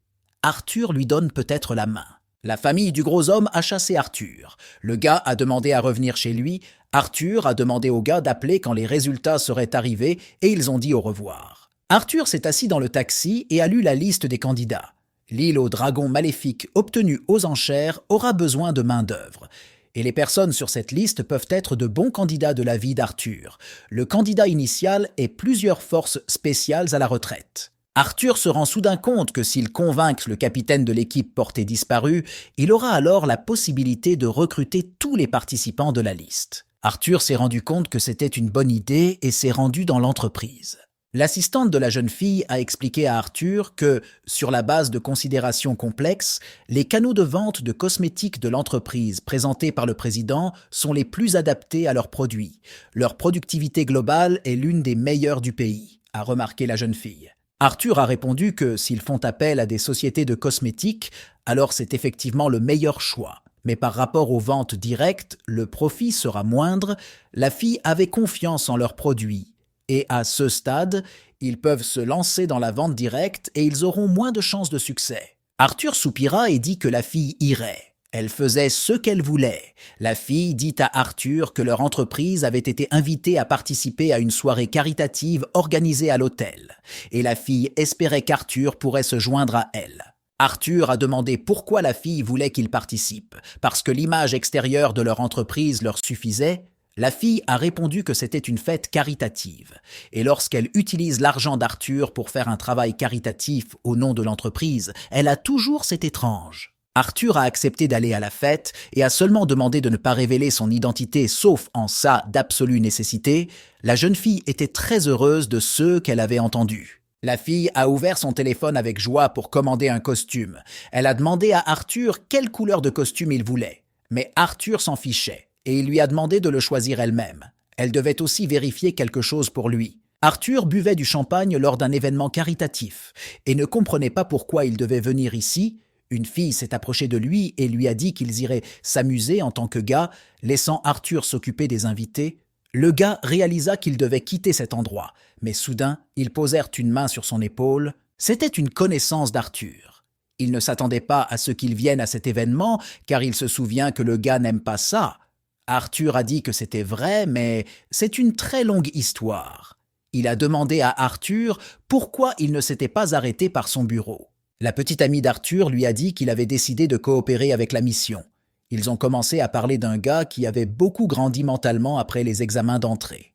Arthur lui donne peut-être la main. La famille du gros homme a chassé Arthur. Le gars a demandé à revenir chez lui. Arthur a demandé au gars d'appeler quand les résultats seraient arrivés et ils ont dit au revoir. Arthur s'est assis dans le taxi et a lu la liste des candidats. L'île aux dragons maléfiques obtenue aux enchères aura besoin de main-d'œuvre. Et les personnes sur cette liste peuvent être de bons candidats de la vie d'Arthur. Le candidat initial est plusieurs forces spéciales à la retraite. Arthur se rend soudain compte que s'il convainc le capitaine de l'équipe portée disparue, il aura alors la possibilité de recruter tous les participants de la liste. Arthur s'est rendu compte que c'était une bonne idée et s'est rendu dans l'entreprise. L'assistante de la jeune fille a expliqué à Arthur que, sur la base de considérations complexes, les canaux de vente de cosmétiques de l'entreprise présentés par le président sont les plus adaptés à leurs produits. Leur productivité globale est l'une des meilleures du pays, a remarqué la jeune fille. Arthur a répondu que s'ils font appel à des sociétés de cosmétiques, alors c'est effectivement le meilleur choix. Mais par rapport aux ventes directes, le profit sera moindre. La fille avait confiance en leurs produits. Et à ce stade, ils peuvent se lancer dans la vente directe et ils auront moins de chances de succès. Arthur soupira et dit que la fille irait. Elle faisait ce qu'elle voulait. La fille dit à Arthur que leur entreprise avait été invitée à participer à une soirée caritative organisée à l'hôtel. Et la fille espérait qu'Arthur pourrait se joindre à elle. Arthur a demandé pourquoi la fille voulait qu'il participe. Parce que l'image extérieure de leur entreprise leur suffisait. La fille a répondu que c'était une fête caritative, et lorsqu'elle utilise l'argent d'Arthur pour faire un travail caritatif au nom de l'entreprise, elle a toujours cet étrange. Arthur a accepté d'aller à la fête et a seulement demandé de ne pas révéler son identité sauf en cas d'absolue nécessité. La jeune fille était très heureuse de ce qu'elle avait entendu. La fille a ouvert son téléphone avec joie pour commander un costume. Elle a demandé à Arthur quelle couleur de costume il voulait, mais Arthur s'en fichait. Et il lui a demandé de le choisir elle-même. Elle devait aussi vérifier quelque chose pour lui. Arthur buvait du champagne lors d'un événement caritatif et ne comprenait pas pourquoi il devait venir ici. Une fille s'est approchée de lui et lui a dit qu'ils iraient s'amuser en tant que gars, laissant Arthur s'occuper des invités. Le gars réalisa qu'il devait quitter cet endroit, mais soudain, ils posèrent une main sur son épaule. C'était une connaissance d'Arthur. Il ne s'attendait pas à ce qu'il vienne à cet événement, car il se souvient que le gars n'aime pas ça. Arthur a dit que c'était vrai, mais c'est une très longue histoire. Il a demandé à Arthur pourquoi il ne s'était pas arrêté par son bureau. La petite amie d'Arthur lui a dit qu'il avait décidé de coopérer avec la mission. Ils ont commencé à parler d'un gars qui avait beaucoup grandi mentalement après les examens d'entrée.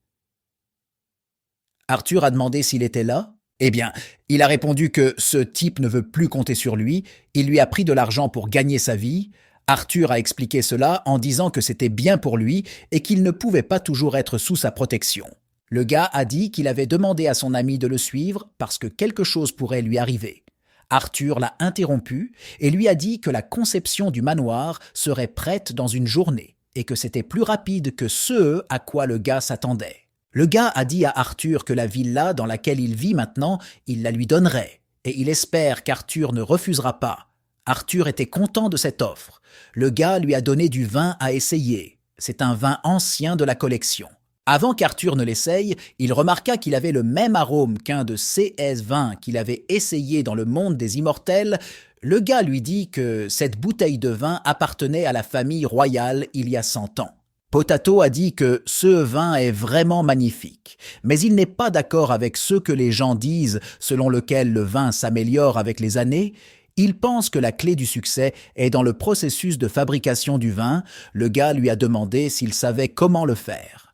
Arthur a demandé s'il était là. Eh bien, il a répondu que ce type ne veut plus compter sur lui, il lui a pris de l'argent pour gagner sa vie. Arthur a expliqué cela en disant que c'était bien pour lui et qu'il ne pouvait pas toujours être sous sa protection. Le gars a dit qu'il avait demandé à son ami de le suivre parce que quelque chose pourrait lui arriver. Arthur l'a interrompu et lui a dit que la conception du manoir serait prête dans une journée et que c'était plus rapide que ce à quoi le gars s'attendait. Le gars a dit à Arthur que la villa dans laquelle il vit maintenant, il la lui donnerait et il espère qu'Arthur ne refusera pas. Arthur était content de cette offre. Le gars lui a donné du vin à essayer. C'est un vin ancien de la collection. Avant qu'Arthur ne l'essaye, il remarqua qu'il avait le même arôme qu'un de CS vins qu'il avait essayé dans le monde des immortels. Le gars lui dit que cette bouteille de vin appartenait à la famille royale il y a 100 ans. Potato a dit que ce vin est vraiment magnifique, mais il n'est pas d'accord avec ce que les gens disent selon lequel le vin s'améliore avec les années. Il pense que la clé du succès est dans le processus de fabrication du vin. Le gars lui a demandé s'il savait comment le faire.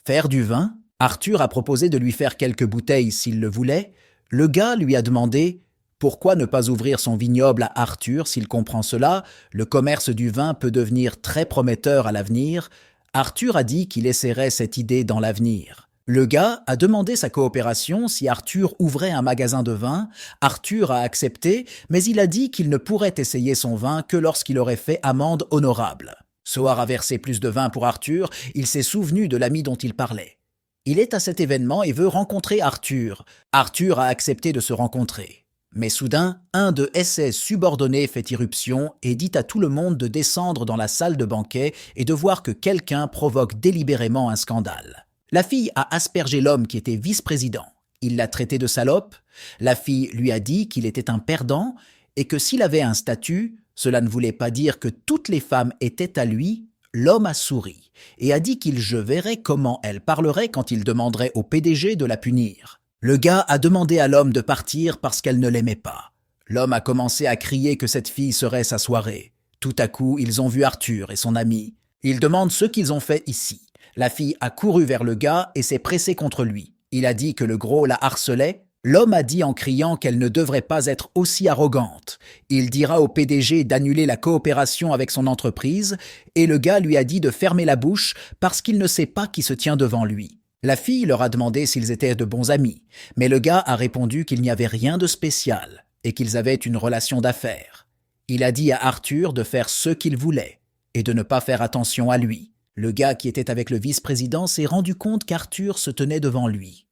Faire du vin? Arthur a proposé de lui faire quelques bouteilles s'il le voulait. Le gars lui a demandé « Pourquoi ne pas ouvrir son vignoble à Arthur s'il comprend cela? Le commerce du vin peut devenir très prometteur à l'avenir. » Arthur a dit qu'il essaierait cette idée dans l'avenir. Le gars a demandé sa coopération si Arthur ouvrait un magasin de vin. Arthur a accepté, mais il a dit qu'il ne pourrait essayer son vin que lorsqu'il aurait fait amende honorable. Soar a versé plus de vin pour Arthur, il s'est souvenu de l'ami dont il parlait. Il est à cet événement et veut rencontrer Arthur. Arthur a accepté de se rencontrer. Mais soudain, un de SS subordonnés fait irruption et dit à tout le monde de descendre dans la salle de banquet et de voir que quelqu'un provoque délibérément un scandale. La fille a aspergé l'homme qui était vice-président. Il l'a traité de salope. La fille lui a dit qu'il était un perdant et que s'il avait un statut, cela ne voulait pas dire que toutes les femmes étaient à lui. L'homme a souri et a dit je verrait comment elle parlerait quand il demanderait au PDG de la punir. Le gars a demandé à l'homme de partir parce qu'elle ne l'aimait pas. L'homme a commencé à crier que cette fille serait sa soirée. Tout à coup, ils ont vu Arthur et son ami. Ils demandent ce qu'ils ont fait ici. La fille a couru vers le gars et s'est pressée contre lui. Il a dit que le gros la harcelait. L'homme a dit en criant qu'elle ne devrait pas être aussi arrogante. Il dira au PDG d'annuler la coopération avec son entreprise et le gars lui a dit de fermer la bouche parce qu'il ne sait pas qui se tient devant lui. La fille leur a demandé s'ils étaient de bons amis, mais le gars a répondu qu'il n'y avait rien de spécial et qu'ils avaient une relation d'affaires. Il a dit à Arthur de faire ce qu'il voulait et de ne pas faire attention à lui. Le gars qui était avec le vice-président s'est rendu compte qu'Arthur se tenait devant lui.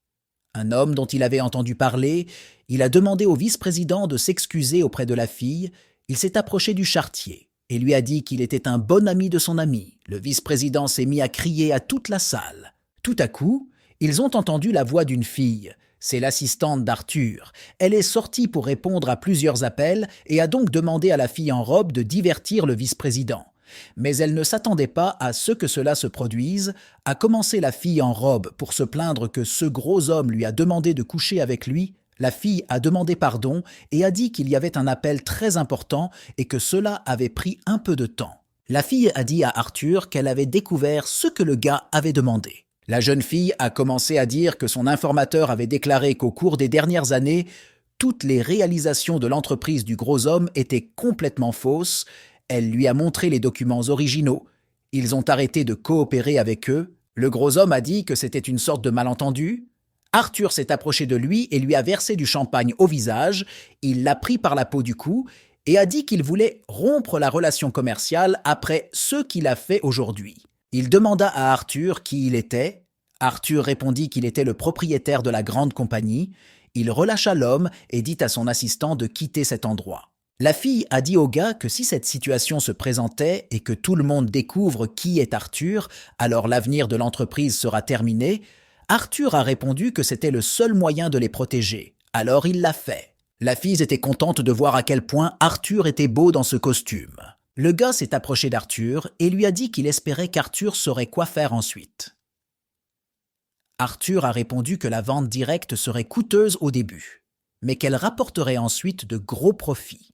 Un homme dont il avait entendu parler, il a demandé au vice-président de s'excuser auprès de la fille. Il s'est approché du charretier et lui a dit qu'il était un bon ami de son ami. Le vice-président s'est mis à crier à toute la salle. Tout à coup, ils ont entendu la voix d'une fille. C'est l'assistante d'Arthur. Elle est sortie pour répondre à plusieurs appels et a donc demandé à la fille en robe de divertir le vice-président. Mais elle ne s'attendait pas à ce que cela se produise, a commencé la fille en robe pour se plaindre que ce gros homme lui a demandé de coucher avec lui. La fille a demandé pardon et a dit qu'il y avait un appel très important et que cela avait pris un peu de temps. La fille a dit à Arthur qu'elle avait découvert ce que le gars avait demandé. La jeune fille a commencé à dire que son informateur avait déclaré qu'au cours des dernières années, toutes les réalisations de l'entreprise du gros homme étaient complètement fausses. Elle lui a montré les documents originaux. Ils ont arrêté de coopérer avec eux. Le gros homme a dit que c'était une sorte de malentendu. Arthur s'est approché de lui et lui a versé du champagne au visage. Il l'a pris par la peau du cou et a dit qu'il voulait rompre la relation commerciale après ce qu'il a fait aujourd'hui. Il demanda à Arthur qui il était. Arthur répondit qu'il était le propriétaire de la grande compagnie. Il relâcha l'homme et dit à son assistant de quitter cet endroit. La fille a dit au gars que si cette situation se présentait et que tout le monde découvre qui est Arthur, alors l'avenir de l'entreprise sera terminé. Arthur a répondu que c'était le seul moyen de les protéger. Alors il l'a fait. La fille était contente de voir à quel point Arthur était beau dans ce costume. Le gars s'est approché d'Arthur et lui a dit qu'il espérait qu'Arthur saurait quoi faire ensuite. Arthur a répondu que la vente directe serait coûteuse au début, mais qu'elle rapporterait ensuite de gros profits.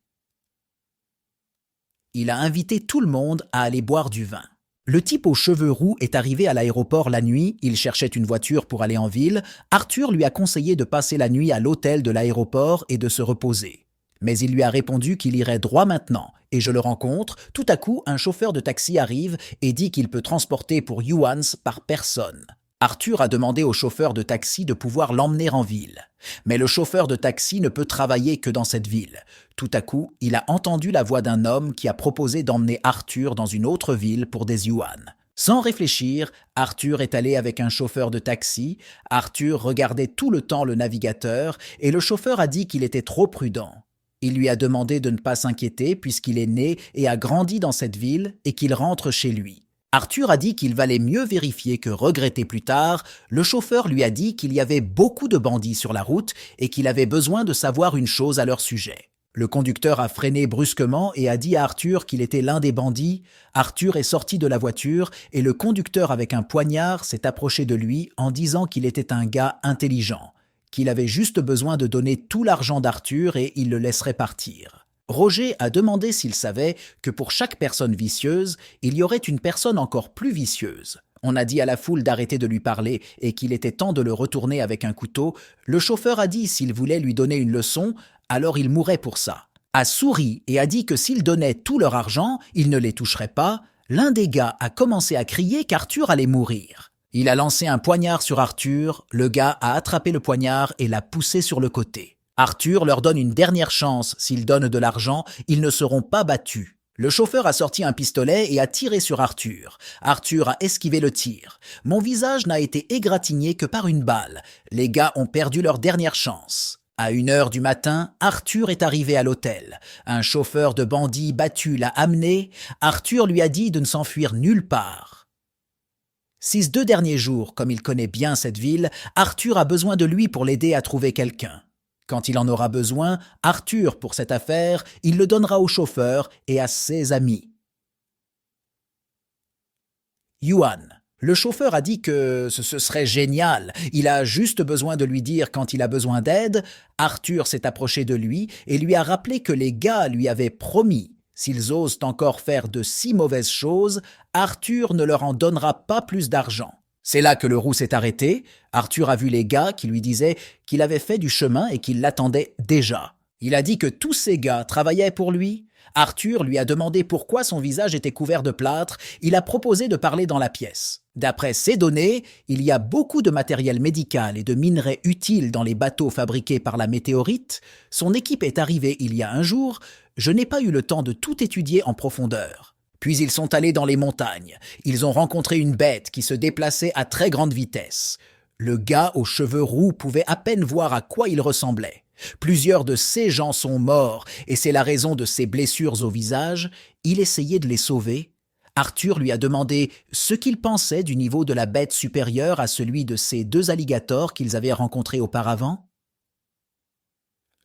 Il a invité tout le monde à aller boire du vin. Le type aux cheveux roux est arrivé à l'aéroport la nuit, il cherchait une voiture pour aller en ville. Arthur lui a conseillé de passer la nuit à l'hôtel de l'aéroport et de se reposer. Mais il lui a répondu qu'il irait droit maintenant, et je le rencontre. Tout à coup, un chauffeur de taxi arrive et dit qu'il peut transporter pour yuans par personne. Arthur a demandé au chauffeur de taxi de pouvoir l'emmener en ville. Mais le chauffeur de taxi ne peut travailler que dans cette ville. Tout à coup, il a entendu la voix d'un homme qui a proposé d'emmener Arthur dans une autre ville pour des yuans. Sans réfléchir, Arthur est allé avec un chauffeur de taxi. Arthur regardait tout le temps le navigateur et le chauffeur a dit qu'il était trop prudent. Il lui a demandé de ne pas s'inquiéter puisqu'il est né et a grandi dans cette ville et qu'il rentre chez lui. Arthur a dit qu'il valait mieux vérifier que regretter plus tard. Le chauffeur lui a dit qu'il y avait beaucoup de bandits sur la route et qu'il avait besoin de savoir une chose à leur sujet. Le conducteur a freiné brusquement et a dit à Arthur qu'il était l'un des bandits. Arthur est sorti de la voiture et le conducteur avec un poignard s'est approché de lui en disant qu'il était un gars intelligent, qu'il avait juste besoin de donner tout l'argent d'Arthur et il le laisserait partir. Roger a demandé s'il savait que pour chaque personne vicieuse, il y aurait une personne encore plus vicieuse. On a dit à la foule d'arrêter de lui parler et qu'il était temps de le retourner avec un couteau. Le chauffeur a dit s'il voulait lui donner une leçon, alors il mourrait pour ça. A souri et a dit que s'il donnait tout leur argent, il ne les toucherait pas. L'un des gars a commencé à crier qu'Arthur allait mourir. Il a lancé un poignard sur Arthur, le gars a attrapé le poignard et l'a poussé sur le côté. Arthur leur donne une dernière chance, s'ils donnent de l'argent, ils ne seront pas battus. Le chauffeur a sorti un pistolet et a tiré sur Arthur. Arthur a esquivé le tir. Mon visage n'a été égratigné que par une balle. Les gars ont perdu leur dernière chance. À 1h du matin, Arthur est arrivé à l'hôtel. Un chauffeur de bandits battu l'a amené. Arthur lui a dit de ne s'enfuir nulle part. Ces 2 derniers jours, comme il connaît bien cette ville, Arthur a besoin de lui pour l'aider à trouver quelqu'un. Quand il en aura besoin, Arthur, pour cette affaire, il le donnera au chauffeur et à ses amis. Yuan. Le chauffeur a dit que ce serait génial. Il a juste besoin de lui dire quand il a besoin d'aide. Arthur s'est approché de lui et lui a rappelé que les gars lui avaient promis. S'ils osent encore faire de si mauvaises choses, Arthur ne leur en donnera pas plus d'argent. C'est là que le roux s'est arrêté. Arthur a vu les gars qui lui disaient qu'il avait fait du chemin et qu'il l'attendait déjà. Il a dit que tous ces gars travaillaient pour lui. Arthur lui a demandé pourquoi son visage était couvert de plâtre. Il a proposé de parler dans la pièce. D'après ces données, il y a beaucoup de matériel médical et de minerais utiles dans les bateaux fabriqués par la météorite. Son équipe est arrivée il y a un jour. Je n'ai pas eu le temps de tout étudier en profondeur. Puis ils sont allés dans les montagnes. Ils ont rencontré une bête qui se déplaçait à très grande vitesse. Le gars aux cheveux roux pouvait à peine voir à quoi il ressemblait. Plusieurs de ces gens sont morts et c'est la raison de ses blessures au visage. Il essayait de les sauver. Arthur lui a demandé ce qu'il pensait du niveau de la bête supérieure à celui de ces 2 alligators qu'ils avaient rencontrés auparavant.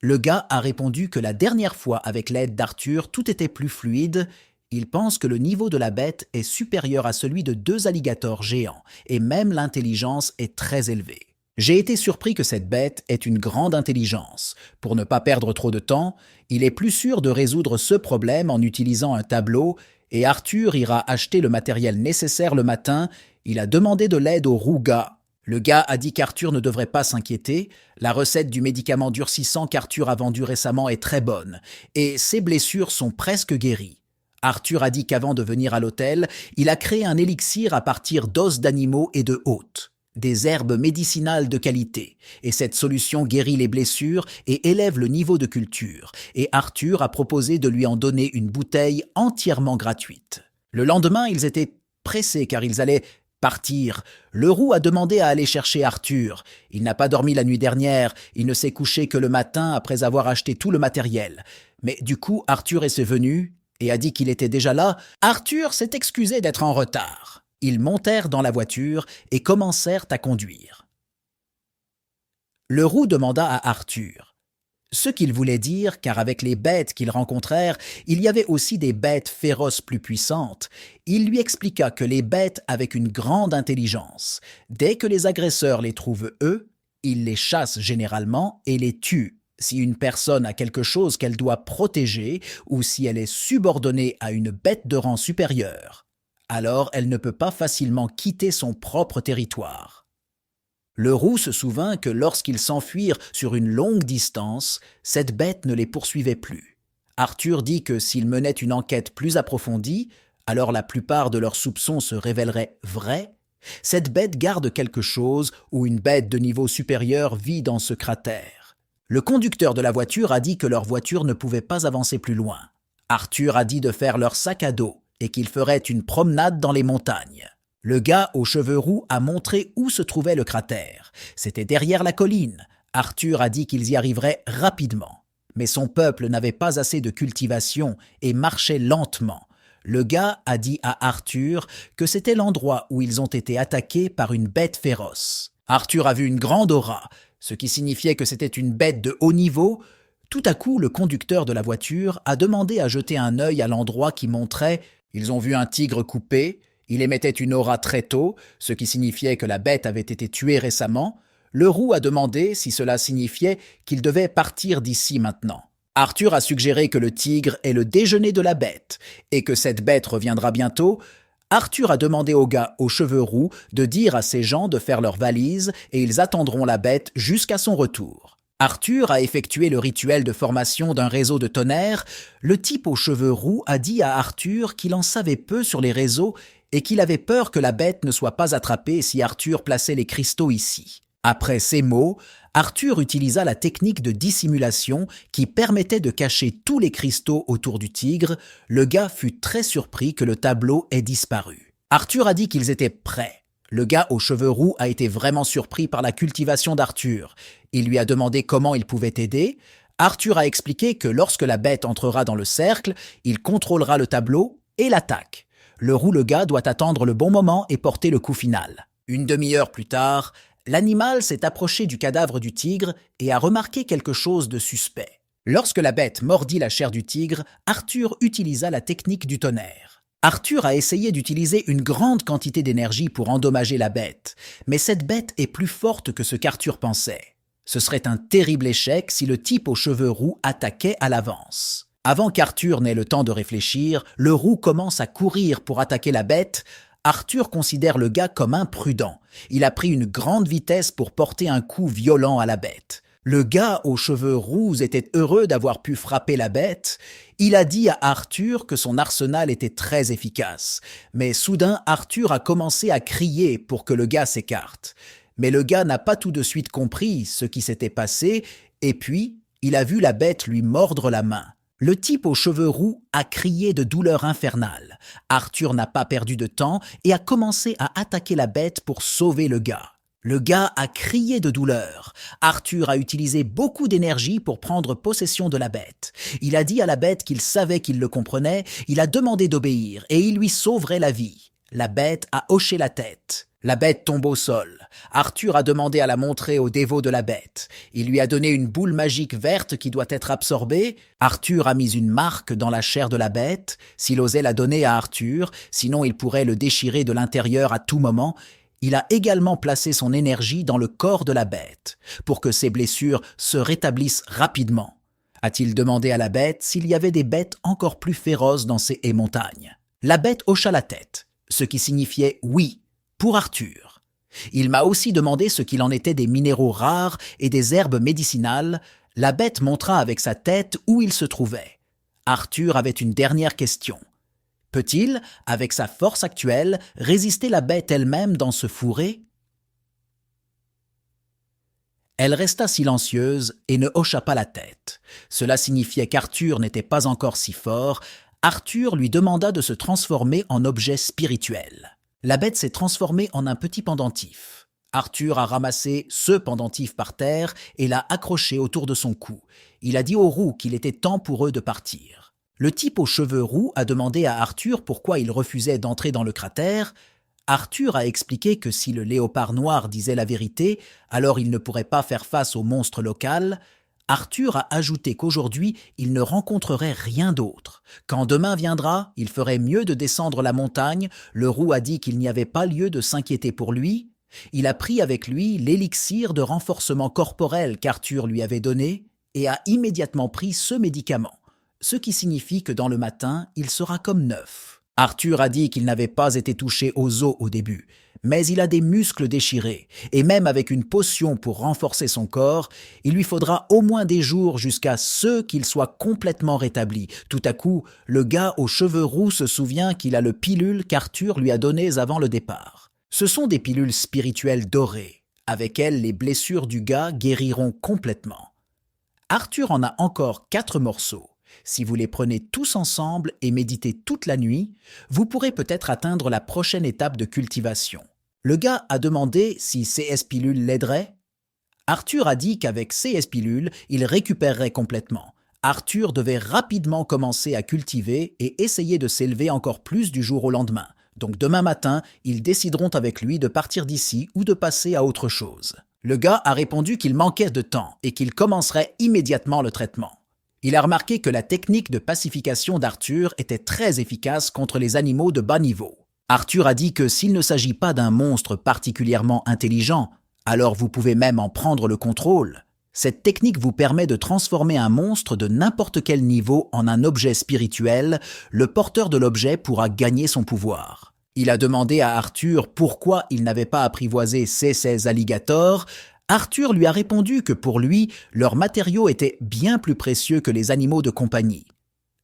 Le gars a répondu que la dernière fois, avec l'aide d'Arthur, tout était plus fluide. Il pense que le niveau de la bête est supérieur à celui de 2 alligators géants, et même l'intelligence est très élevée. J'ai été surpris que cette bête ait une grande intelligence. Pour ne pas perdre trop de temps, il est plus sûr de résoudre ce problème en utilisant un tableau, et Arthur ira acheter le matériel nécessaire le matin. Il a demandé de l'aide au roux gars. Le gars a dit qu'Arthur ne devrait pas s'inquiéter. La recette du médicament durcissant qu'Arthur a vendu récemment est très bonne, et ses blessures sont presque guéries. Arthur a dit qu'avant de venir à l'hôtel, il a créé un élixir à partir d'os d'animaux et de hôtes, des herbes médicinales de qualité, et cette solution guérit les blessures et élève le niveau de culture, et Arthur a proposé de lui en donner une bouteille entièrement gratuite. Le lendemain, ils étaient pressés car ils allaient Partir. Le roux a demandé à aller chercher Arthur. Il n'a pas dormi la nuit dernière, il ne s'est couché que le matin après avoir acheté tout le matériel. Mais du coup, Arthur est venu et a dit qu'il était déjà là. Arthur s'est excusé d'être en retard. Ils montèrent dans la voiture et commencèrent à conduire. Le roux demanda à Arthur ce qu'il voulait dire, car avec les bêtes qu'ils rencontrèrent, il y avait aussi des bêtes féroces plus puissantes. Il lui expliqua que les bêtes avaient une grande intelligence. Dès que les agresseurs les trouvent eux, ils les chassent généralement et les tuent. Si une personne a quelque chose qu'elle doit protéger ou si elle est subordonnée à une bête de rang supérieur, alors elle ne peut pas facilement quitter son propre territoire. Le roux se souvint que lorsqu'ils s'enfuirent sur une longue distance, cette bête ne les poursuivait plus. Arthur dit que s'ils menaient une enquête plus approfondie, alors la plupart de leurs soupçons se révéleraient vrais. Cette bête garde quelque chose ou une bête de niveau supérieur vit dans ce cratère. Le conducteur de la voiture a dit que leur voiture ne pouvait pas avancer plus loin. Arthur a dit de faire leur sac à dos et qu'ils feraient une promenade dans les montagnes. Le gars aux cheveux roux a montré où se trouvait le cratère. C'était derrière la colline. Arthur a dit qu'ils y arriveraient rapidement. Mais son peuple n'avait pas assez de cultivation et marchait lentement. Le gars a dit à Arthur que c'était l'endroit où ils ont été attaqués par une bête féroce. Arthur a vu une grande aura, ce qui signifiait que c'était une bête de haut niveau. Tout à coup, le conducteur de la voiture a demandé à jeter un œil à l'endroit qui montrait « Ils ont vu un tigre coupé ». Il émettait une aura très tôt, ce qui signifiait que la bête avait été tuée récemment. Le roux a demandé si cela signifiait qu'il devait partir d'ici maintenant. Arthur a suggéré que le tigre est le déjeuner de la bête et que cette bête reviendra bientôt. Arthur a demandé au gars aux cheveux roux de dire à ses gens de faire leurs valises et ils attendront la bête jusqu'à son retour. Arthur a effectué le rituel de formation d'un réseau de tonnerre. Le type aux cheveux roux a dit à Arthur qu'il en savait peu sur les réseaux et qu'il avait peur que la bête ne soit pas attrapée si Arthur plaçait les cristaux ici. Après ces mots, Arthur utilisa la technique de dissimulation qui permettait de cacher tous les cristaux autour du tigre. Le gars fut très surpris que le tableau ait disparu. Arthur a dit qu'ils étaient prêts. Le gars aux cheveux roux a été vraiment surpris par la cultivation d'Arthur. Il lui a demandé comment il pouvait aider. Arthur a expliqué que lorsque la bête entrera dans le cercle, il contrôlera le tableau et l'attaque. Le gars doit attendre le bon moment et porter le coup final. Une demi-heure plus tard, l'animal s'est approché du cadavre du tigre et a remarqué quelque chose de suspect. Lorsque la bête mordit la chair du tigre, Arthur utilisa la technique du tonnerre. Arthur a essayé d'utiliser une grande quantité d'énergie pour endommager la bête, mais cette bête est plus forte que ce qu'Arthur pensait. Ce serait un terrible échec si le type aux cheveux roux attaquait à l'avance. Avant qu'Arthur n'ait le temps de réfléchir, le roux commence à courir pour attaquer la bête. Arthur considère le gars comme imprudent. Il a pris une grande vitesse pour porter un coup violent à la bête. Le gars aux cheveux roux était heureux d'avoir pu frapper la bête. Il a dit à Arthur que son arsenal était très efficace. Mais soudain, Arthur a commencé à crier pour que le gars s'écarte. Mais le gars n'a pas tout de suite compris ce qui s'était passé et puis il a vu la bête lui mordre la main. Le type aux cheveux roux a crié de douleur infernale. Arthur n'a pas perdu de temps et a commencé à attaquer la bête pour sauver le gars. Le gars a crié de douleur. Arthur a utilisé beaucoup d'énergie pour prendre possession de la bête. Il a dit à la bête qu'il savait qu'il le comprenait, il a demandé d'obéir et il lui sauverait la vie. La bête a hoché la tête. La bête tombe au sol. Arthur a demandé à la montrer au dévot de la bête. Il lui a donné une boule magique verte qui doit être absorbée. Arthur a mis une marque dans la chair de la bête. S'il osait la donner à Arthur, sinon il pourrait le déchirer de l'intérieur à tout moment. Il a également placé son énergie dans le corps de la bête, pour que ses blessures se rétablissent rapidement. A-t-il demandé à la bête s'il y avait des bêtes encore plus féroces dans ces haies montagnes? La bête hocha la tête, ce qui signifiait oui. Pour Arthur. Il m'a aussi demandé ce qu'il en était des minéraux rares et des herbes médicinales. La bête montra avec sa tête où il se trouvait. Arthur avait une dernière question. Peut-il, avec sa force actuelle, résister la bête elle-même dans ce fourré? Elle resta silencieuse et ne hocha pas la tête. Cela signifiait qu'Arthur n'était pas encore si fort. Arthur lui demanda de se transformer en objet spirituel. La bête s'est transformée en un petit pendentif. Arthur a ramassé ce pendentif par terre et l'a accroché autour de son cou. Il a dit aux roux qu'il était temps pour eux de partir. Le type aux cheveux roux a demandé à Arthur pourquoi il refusait d'entrer dans le cratère. Arthur a expliqué que si le léopard noir disait la vérité, alors il ne pourrait pas faire face au monstre local. Arthur a ajouté qu'aujourd'hui, il ne rencontrerait rien d'autre. Quand demain viendra, il ferait mieux de descendre la montagne. Le roux a dit qu'il n'y avait pas lieu de s'inquiéter pour lui. Il a pris avec lui l'élixir de renforcement corporel qu'Arthur lui avait donné et a immédiatement pris ce médicament, ce qui signifie que dans le matin, il sera comme neuf. Arthur a dit qu'il n'avait pas été touché aux os au début, mais il a des muscles déchirés, et même avec une potion pour renforcer son corps, il lui faudra au moins des jours jusqu'à ce qu'il soit complètement rétabli. Tout à coup, le gars aux cheveux roux se souvient qu'il a le pilule qu'Arthur lui a données avant le départ. Ce sont des pilules spirituelles dorées. Avec elles, les blessures du gars guériront complètement. Arthur en a encore 4 morceaux. Si vous les prenez tous ensemble et méditez toute la nuit, vous pourrez peut-être atteindre la prochaine étape de cultivation. Le gars a demandé si CS pilules l'aideraient. Arthur a dit qu'avec CS pilules, il récupérerait complètement. Arthur devait rapidement commencer à cultiver et essayer de s'élever encore plus du jour au lendemain. Donc demain matin, ils décideront avec lui de partir d'ici ou de passer à autre chose. Le gars a répondu qu'il manquait de temps et qu'il commencerait immédiatement le traitement. Il a remarqué que la technique de pacification d'Arthur était très efficace contre les animaux de bas niveau. Arthur a dit que s'il ne s'agit pas d'un monstre particulièrement intelligent, alors vous pouvez même en prendre le contrôle. Cette technique vous permet de transformer un monstre de n'importe quel niveau en un objet spirituel. Le porteur de l'objet pourra gagner son pouvoir. Il a demandé à Arthur pourquoi il n'avait pas apprivoisé ces alligators. Arthur lui a répondu que pour lui, leurs matériaux étaient bien plus précieux que les animaux de compagnie.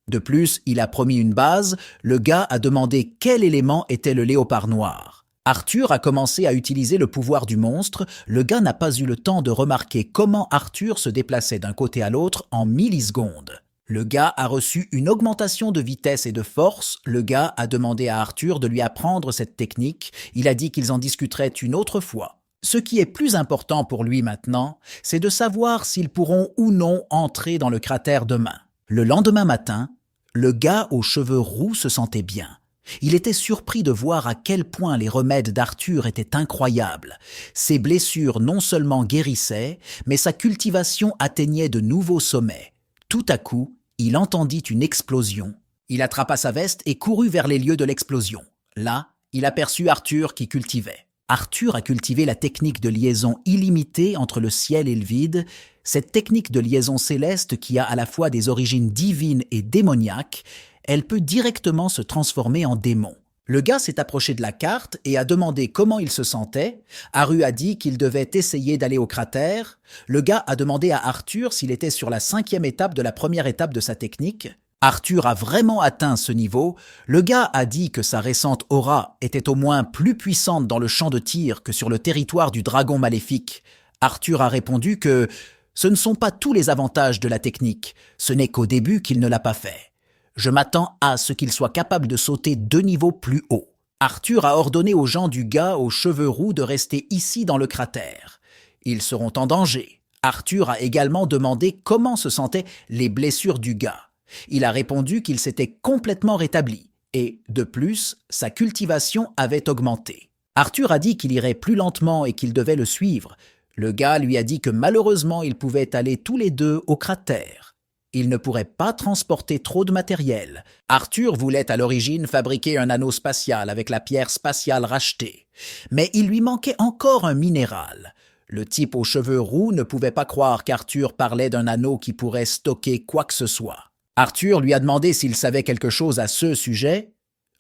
De plus, il a promis une base. Le gars a demandé quel élément était le léopard noir. Arthur a commencé à utiliser le pouvoir du monstre. Le gars n'a pas eu le temps de remarquer comment Arthur se déplaçait d'un côté à l'autre en millisecondes. Le gars a reçu une augmentation de vitesse et de force. Le gars a demandé à Arthur de lui apprendre cette technique. Il a dit qu'ils en discuteraient une autre fois. Ce qui est plus important pour lui maintenant, c'est de savoir s'ils pourront ou non entrer dans le cratère demain. Le lendemain matin, le gars aux cheveux roux se sentait bien. Il était surpris de voir à quel point les remèdes d'Arthur étaient incroyables. Ses blessures non seulement guérissaient, mais sa cultivation atteignait de nouveaux sommets. Tout à coup, il entendit une explosion. Il attrapa sa veste et courut vers les lieux de l'explosion. Là, il aperçut Arthur qui cultivait. Arthur a cultivé la technique de liaison illimitée entre le ciel et le vide, cette technique de liaison céleste qui a à la fois des origines divines et démoniaques. Elle peut directement se transformer en démon. Le gars s'est approché de la carte et a demandé comment il se sentait. Aru a dit qu'il devait essayer d'aller au cratère. Le gars a demandé à Arthur s'il était sur la 5e étape de la première étape de sa technique. Arthur a vraiment atteint ce niveau. Le gars a dit que sa récente aura était au moins plus puissante dans le champ de tir que sur le territoire du dragon maléfique. Arthur a répondu que ce ne sont pas tous les avantages de la technique. Ce n'est qu'au début qu'il ne l'a pas fait. Je m'attends à ce qu'il soit capable de sauter 2 niveaux plus haut. Arthur a ordonné aux gens du gars aux cheveux roux de rester ici dans le cratère. Ils seront en danger. Arthur a également demandé comment se sentaient les blessures du gars. Il a répondu qu'il s'était complètement rétabli et, de plus, sa cultivation avait augmenté. Arthur a dit qu'il irait plus lentement et qu'il devait le suivre. Le gars lui a dit que malheureusement ils pouvaient aller tous les deux au cratère. Il ne pourrait pas transporter trop de matériel. Arthur voulait à l'origine fabriquer un anneau spatial avec la pierre spatiale rachetée. Mais il lui manquait encore un minéral. Le type aux cheveux roux ne pouvait pas croire qu'Arthur parlait d'un anneau qui pourrait stocker quoi que ce soit. Arthur lui a demandé s'il savait quelque chose à ce sujet.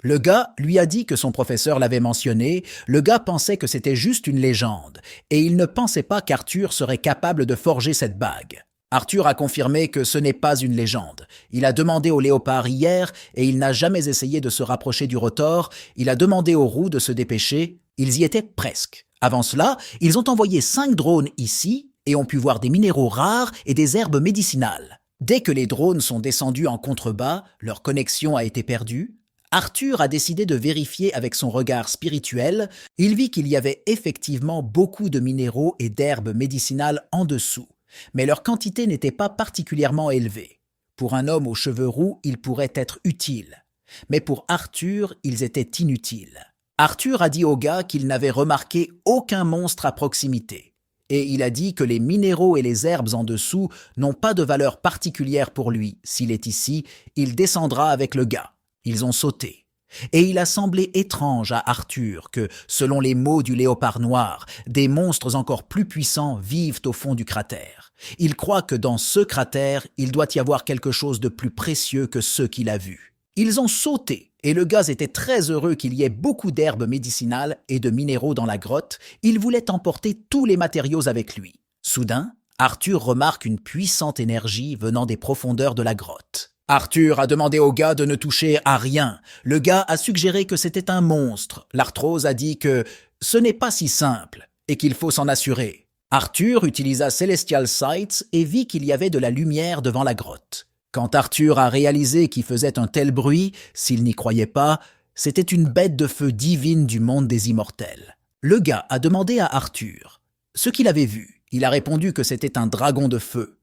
Le gars lui a dit que son professeur l'avait mentionné. Le gars pensait que c'était juste une légende, et il ne pensait pas qu'Arthur serait capable de forger cette bague. Arthur a confirmé que ce n'est pas une légende. Il a demandé au léopard hier et il n'a jamais essayé de se rapprocher du rotor. Il a demandé aux roux de se dépêcher. Ils y étaient presque. Avant cela, ils ont envoyé 5 drones ici et ont pu voir des minéraux rares et des herbes médicinales. Dès que les drones sont descendus en contrebas, leur connexion a été perdue. Arthur a décidé de vérifier avec son regard spirituel. Il vit qu'il y avait effectivement beaucoup de minéraux et d'herbes médicinales en dessous, mais leur quantité n'était pas particulièrement élevée. Pour un homme aux cheveux roux, ils pourraient être utiles, mais pour Arthur, ils étaient inutiles. Arthur a dit au gars qu'il n'avait remarqué aucun monstre à proximité, et il a dit que les minéraux et les herbes en dessous n'ont pas de valeur particulière pour lui. S'il est ici, il descendra avec le gars. Ils ont sauté. Et il a semblé étrange à Arthur que, selon les mots du léopard noir, des monstres encore plus puissants vivent au fond du cratère. Il croit que dans ce cratère, il doit y avoir quelque chose de plus précieux que ceux qu'il a vus. Ils ont sauté, et le gars était très heureux qu'il y ait beaucoup d'herbes médicinales et de minéraux dans la grotte. Il voulait emporter tous les matériaux avec lui. Soudain, Arthur remarque une puissante énergie venant des profondeurs de la grotte. Arthur a demandé au gars de ne toucher à rien. Le gars a suggéré que c'était un monstre. L'arthrose a dit que ce n'est pas si simple et qu'il faut s'en assurer. Arthur utilisa Celestial Sights et vit qu'il y avait de la lumière devant la grotte. Quand Arthur a réalisé qu'il faisait un tel bruit, s'il n'y croyait pas, c'était une bête de feu divine du monde des immortels. Le gars a demandé à Arthur ce qu'il avait vu. Il a répondu que c'était un dragon de feu.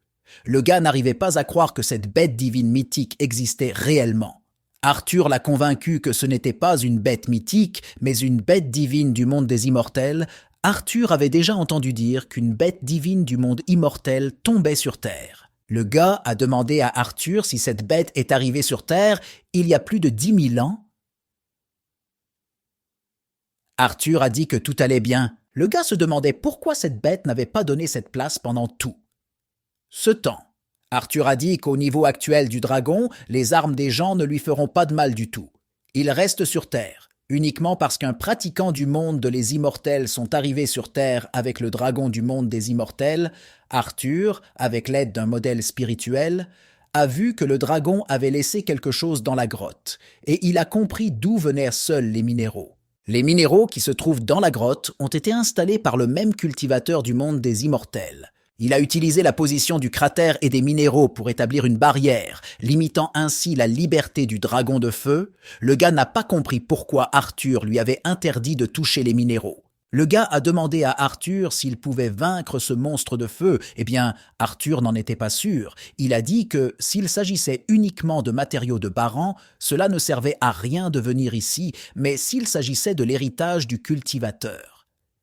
Le gars n'arrivait pas à croire que cette bête divine mythique existait réellement. Arthur l'a convaincu que ce n'était pas une bête mythique, mais une bête divine du monde des immortels. Arthur avait déjà entendu dire qu'une bête divine du monde immortel tombait sur Terre. Le gars a demandé à Arthur si cette bête est arrivée sur Terre il y a plus de 10 000 ans. Arthur a dit que tout allait bien. Le gars se demandait pourquoi cette bête n'avait pas donné cette place pendant tout ce temps. Arthur a dit qu'au niveau actuel du dragon, les armes des gens ne lui feront pas de mal du tout. Il reste sur Terre, uniquement parce qu'un pratiquant du monde de les immortels sont arrivés sur Terre avec le dragon du monde des immortels. Arthur, avec l'aide d'un modèle spirituel, a vu que le dragon avait laissé quelque chose dans la grotte, et il a compris d'où venaient seuls les minéraux. Les minéraux qui se trouvent dans la grotte ont été installés par le même cultivateur du monde des immortels. Il a utilisé la position du cratère et des minéraux pour établir une barrière, limitant ainsi la liberté du dragon de feu. Le gars n'a pas compris pourquoi Arthur lui avait interdit de toucher les minéraux. Le gars a demandé à Arthur s'il pouvait vaincre ce monstre de feu. Eh bien, Arthur n'en était pas sûr. Il a dit que s'il s'agissait uniquement de matériaux de Baran, cela ne servait à rien de venir ici, mais s'il s'agissait de l'héritage du cultivateur.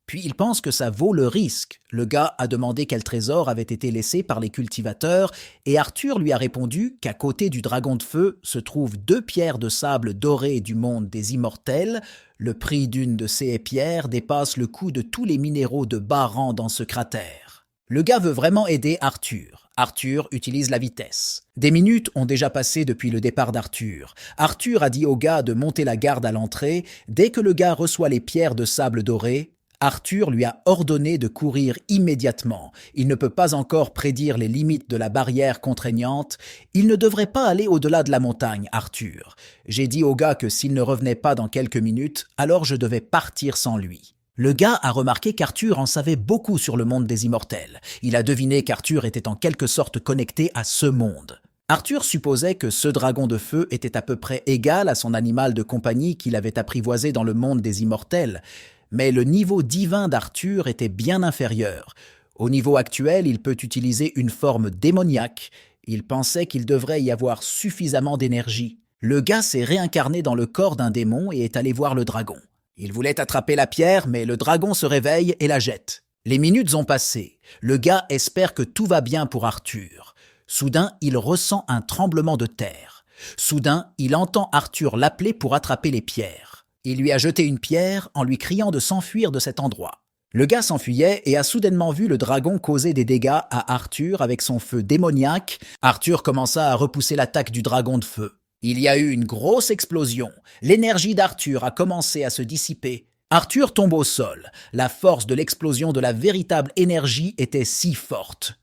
Puis il pense que ça vaut le risque. Le gars a demandé quel trésor avait été laissé par les cultivateurs et Arthur lui a répondu qu'à côté du dragon de feu se trouvent 2 pierres de sable dorées du monde des immortels. Le prix d'une de ces pierres dépasse le coût de tous les minéraux de Baran dans ce cratère. Le gars veut vraiment aider Arthur. Arthur utilise la vitesse. Des minutes ont déjà passé depuis le départ d'Arthur. Arthur a dit au gars de monter la garde à l'entrée. Dès que le gars reçoit les pierres de sable dorées, Arthur lui a ordonné de courir immédiatement. Il ne peut pas encore prédire les limites de la barrière contraignante. Il ne devrait pas aller au-delà de la montagne, Arthur. J'ai dit au gars que s'il ne revenait pas dans quelques minutes, alors je devais partir sans lui. Le gars a remarqué qu'Arthur en savait beaucoup sur le monde des immortels. Il a deviné qu'Arthur était en quelque sorte connecté à ce monde. Arthur supposait que ce dragon de feu était à peu près égal à son animal de compagnie qu'il avait apprivoisé dans le monde des immortels. Mais le niveau divin d'Arthur était bien inférieur. Au niveau actuel, il peut utiliser une forme démoniaque. Il pensait qu'il devrait y avoir suffisamment d'énergie. Le gars s'est réincarné dans le corps d'un démon et est allé voir le dragon. Il voulait attraper la pierre, mais le dragon se réveille et la jette. Les minutes ont passé. Le gars espère que tout va bien pour Arthur. Soudain, il ressent un tremblement de terre. Soudain, il entend Arthur l'appeler pour attraper les pierres. Il lui a jeté une pierre en lui criant de s'enfuir de cet endroit. Le gars s'enfuyait et a soudainement vu le dragon causer des dégâts à Arthur avec son feu démoniaque. Arthur commença à repousser l'attaque du dragon de feu. Il y a eu une grosse explosion. L'énergie d'Arthur a commencé à se dissiper. Arthur tombe au sol. La force de l'explosion de la véritable énergie était si forte.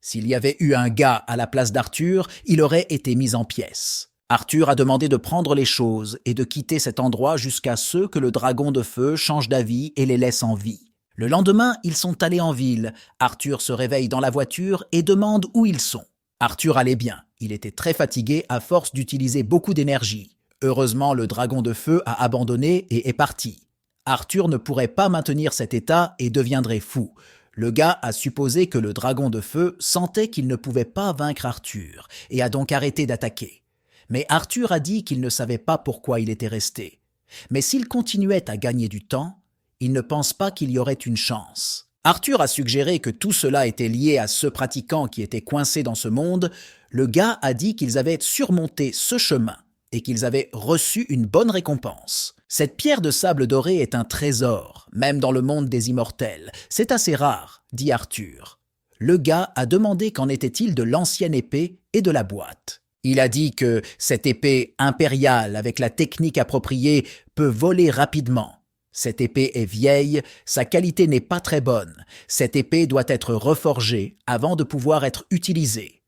S'il y avait eu un gars à la place d'Arthur, il aurait été mis en pièces. Arthur a demandé de prendre les choses et de quitter cet endroit jusqu'à ce que le dragon de feu change d'avis et les laisse en vie. Le lendemain, ils sont allés en ville. Arthur se réveille dans la voiture et demande où ils sont. Arthur allait bien. Il était très fatigué à force d'utiliser beaucoup d'énergie. Heureusement, le dragon de feu a abandonné et est parti. Arthur ne pourrait pas maintenir cet état et deviendrait fou. Le gars a supposé que le dragon de feu sentait qu'il ne pouvait pas vaincre Arthur et a donc arrêté d'attaquer. Mais Arthur a dit qu'il ne savait pas pourquoi il était resté. Mais s'il continuait à gagner du temps, il ne pense pas qu'il y aurait une chance. Arthur a suggéré que tout cela était lié à ce pratiquant qui était coincé dans ce monde. Le gars a dit qu'ils avaient surmonté ce chemin et qu'ils avaient reçu une bonne récompense. Cette pierre de sable doré est un trésor, même dans le monde des immortels. C'est assez rare, dit Arthur. Le gars a demandé qu'en était-il de l'ancienne épée et de la boîte. Il a dit que cette épée impériale avec la technique appropriée peut voler rapidement. Cette épée est vieille, sa qualité n'est pas très bonne. Cette épée doit être reforgée avant de pouvoir être utilisée.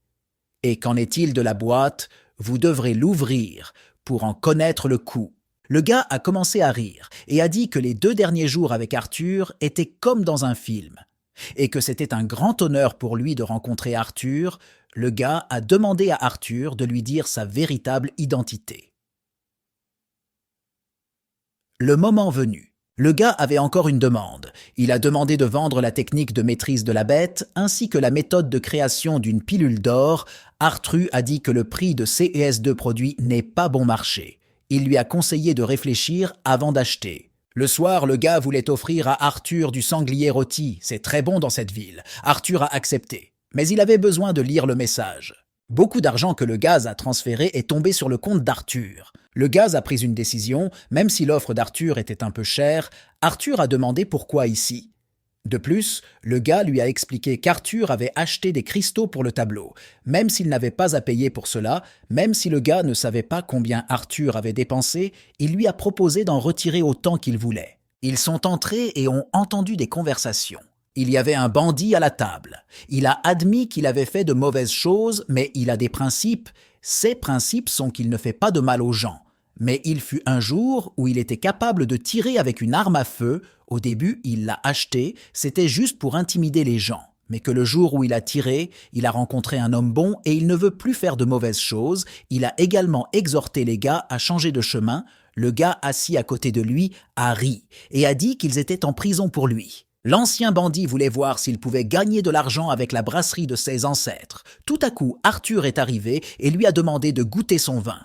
Et qu'en est-il de la boîte? Vous devrez l'ouvrir pour en connaître le coût. Le gars a commencé à rire et a dit que les 2 derniers jours avec Arthur étaient comme dans un film et que c'était un grand honneur pour lui de rencontrer Arthur. Le gars a demandé à Arthur de lui dire sa véritable identité. Le moment venu. Le gars avait encore une demande. Il a demandé de vendre la technique de maîtrise de la bête ainsi que la méthode de création d'une pilule d'or. Arthur a dit que le prix de CES2 produit n'est pas bon marché. Il lui a conseillé de réfléchir avant d'acheter. Le soir, le gars voulait offrir à Arthur du sanglier rôti. C'est très bon dans cette ville. Arthur a accepté. Mais il avait besoin de lire le message. Beaucoup d'argent que le gaz a transféré est tombé sur le compte d'Arthur. Le gaz a pris une décision, même si l'offre d'Arthur était un peu chère. Arthur a demandé pourquoi ici. De plus, le gars lui a expliqué qu'Arthur avait acheté des cristaux pour le tableau, même s'il n'avait pas à payer pour cela, même si le gars ne savait pas combien Arthur avait dépensé, il lui a proposé d'en retirer autant qu'il voulait. Ils sont entrés et ont entendu des conversations. Il y avait un bandit à la table. Il a admis qu'il avait fait de mauvaises choses, mais il a des principes. Ses principes sont qu'il ne fait pas de mal aux gens. Mais il fut un jour où il était capable de tirer avec une arme à feu. Au début, il l'a acheté, c'était juste pour intimider les gens. Mais que le jour où il a tiré, il a rencontré un homme bon et il ne veut plus faire de mauvaises choses. Il a également exhorté les gars à changer de chemin. Le gars assis à côté de lui a ri et a dit qu'ils étaient en prison pour lui. L'ancien bandit voulait voir s'il pouvait gagner de l'argent avec la brasserie de ses ancêtres. Tout à coup, Arthur est arrivé et lui a demandé de goûter son vin.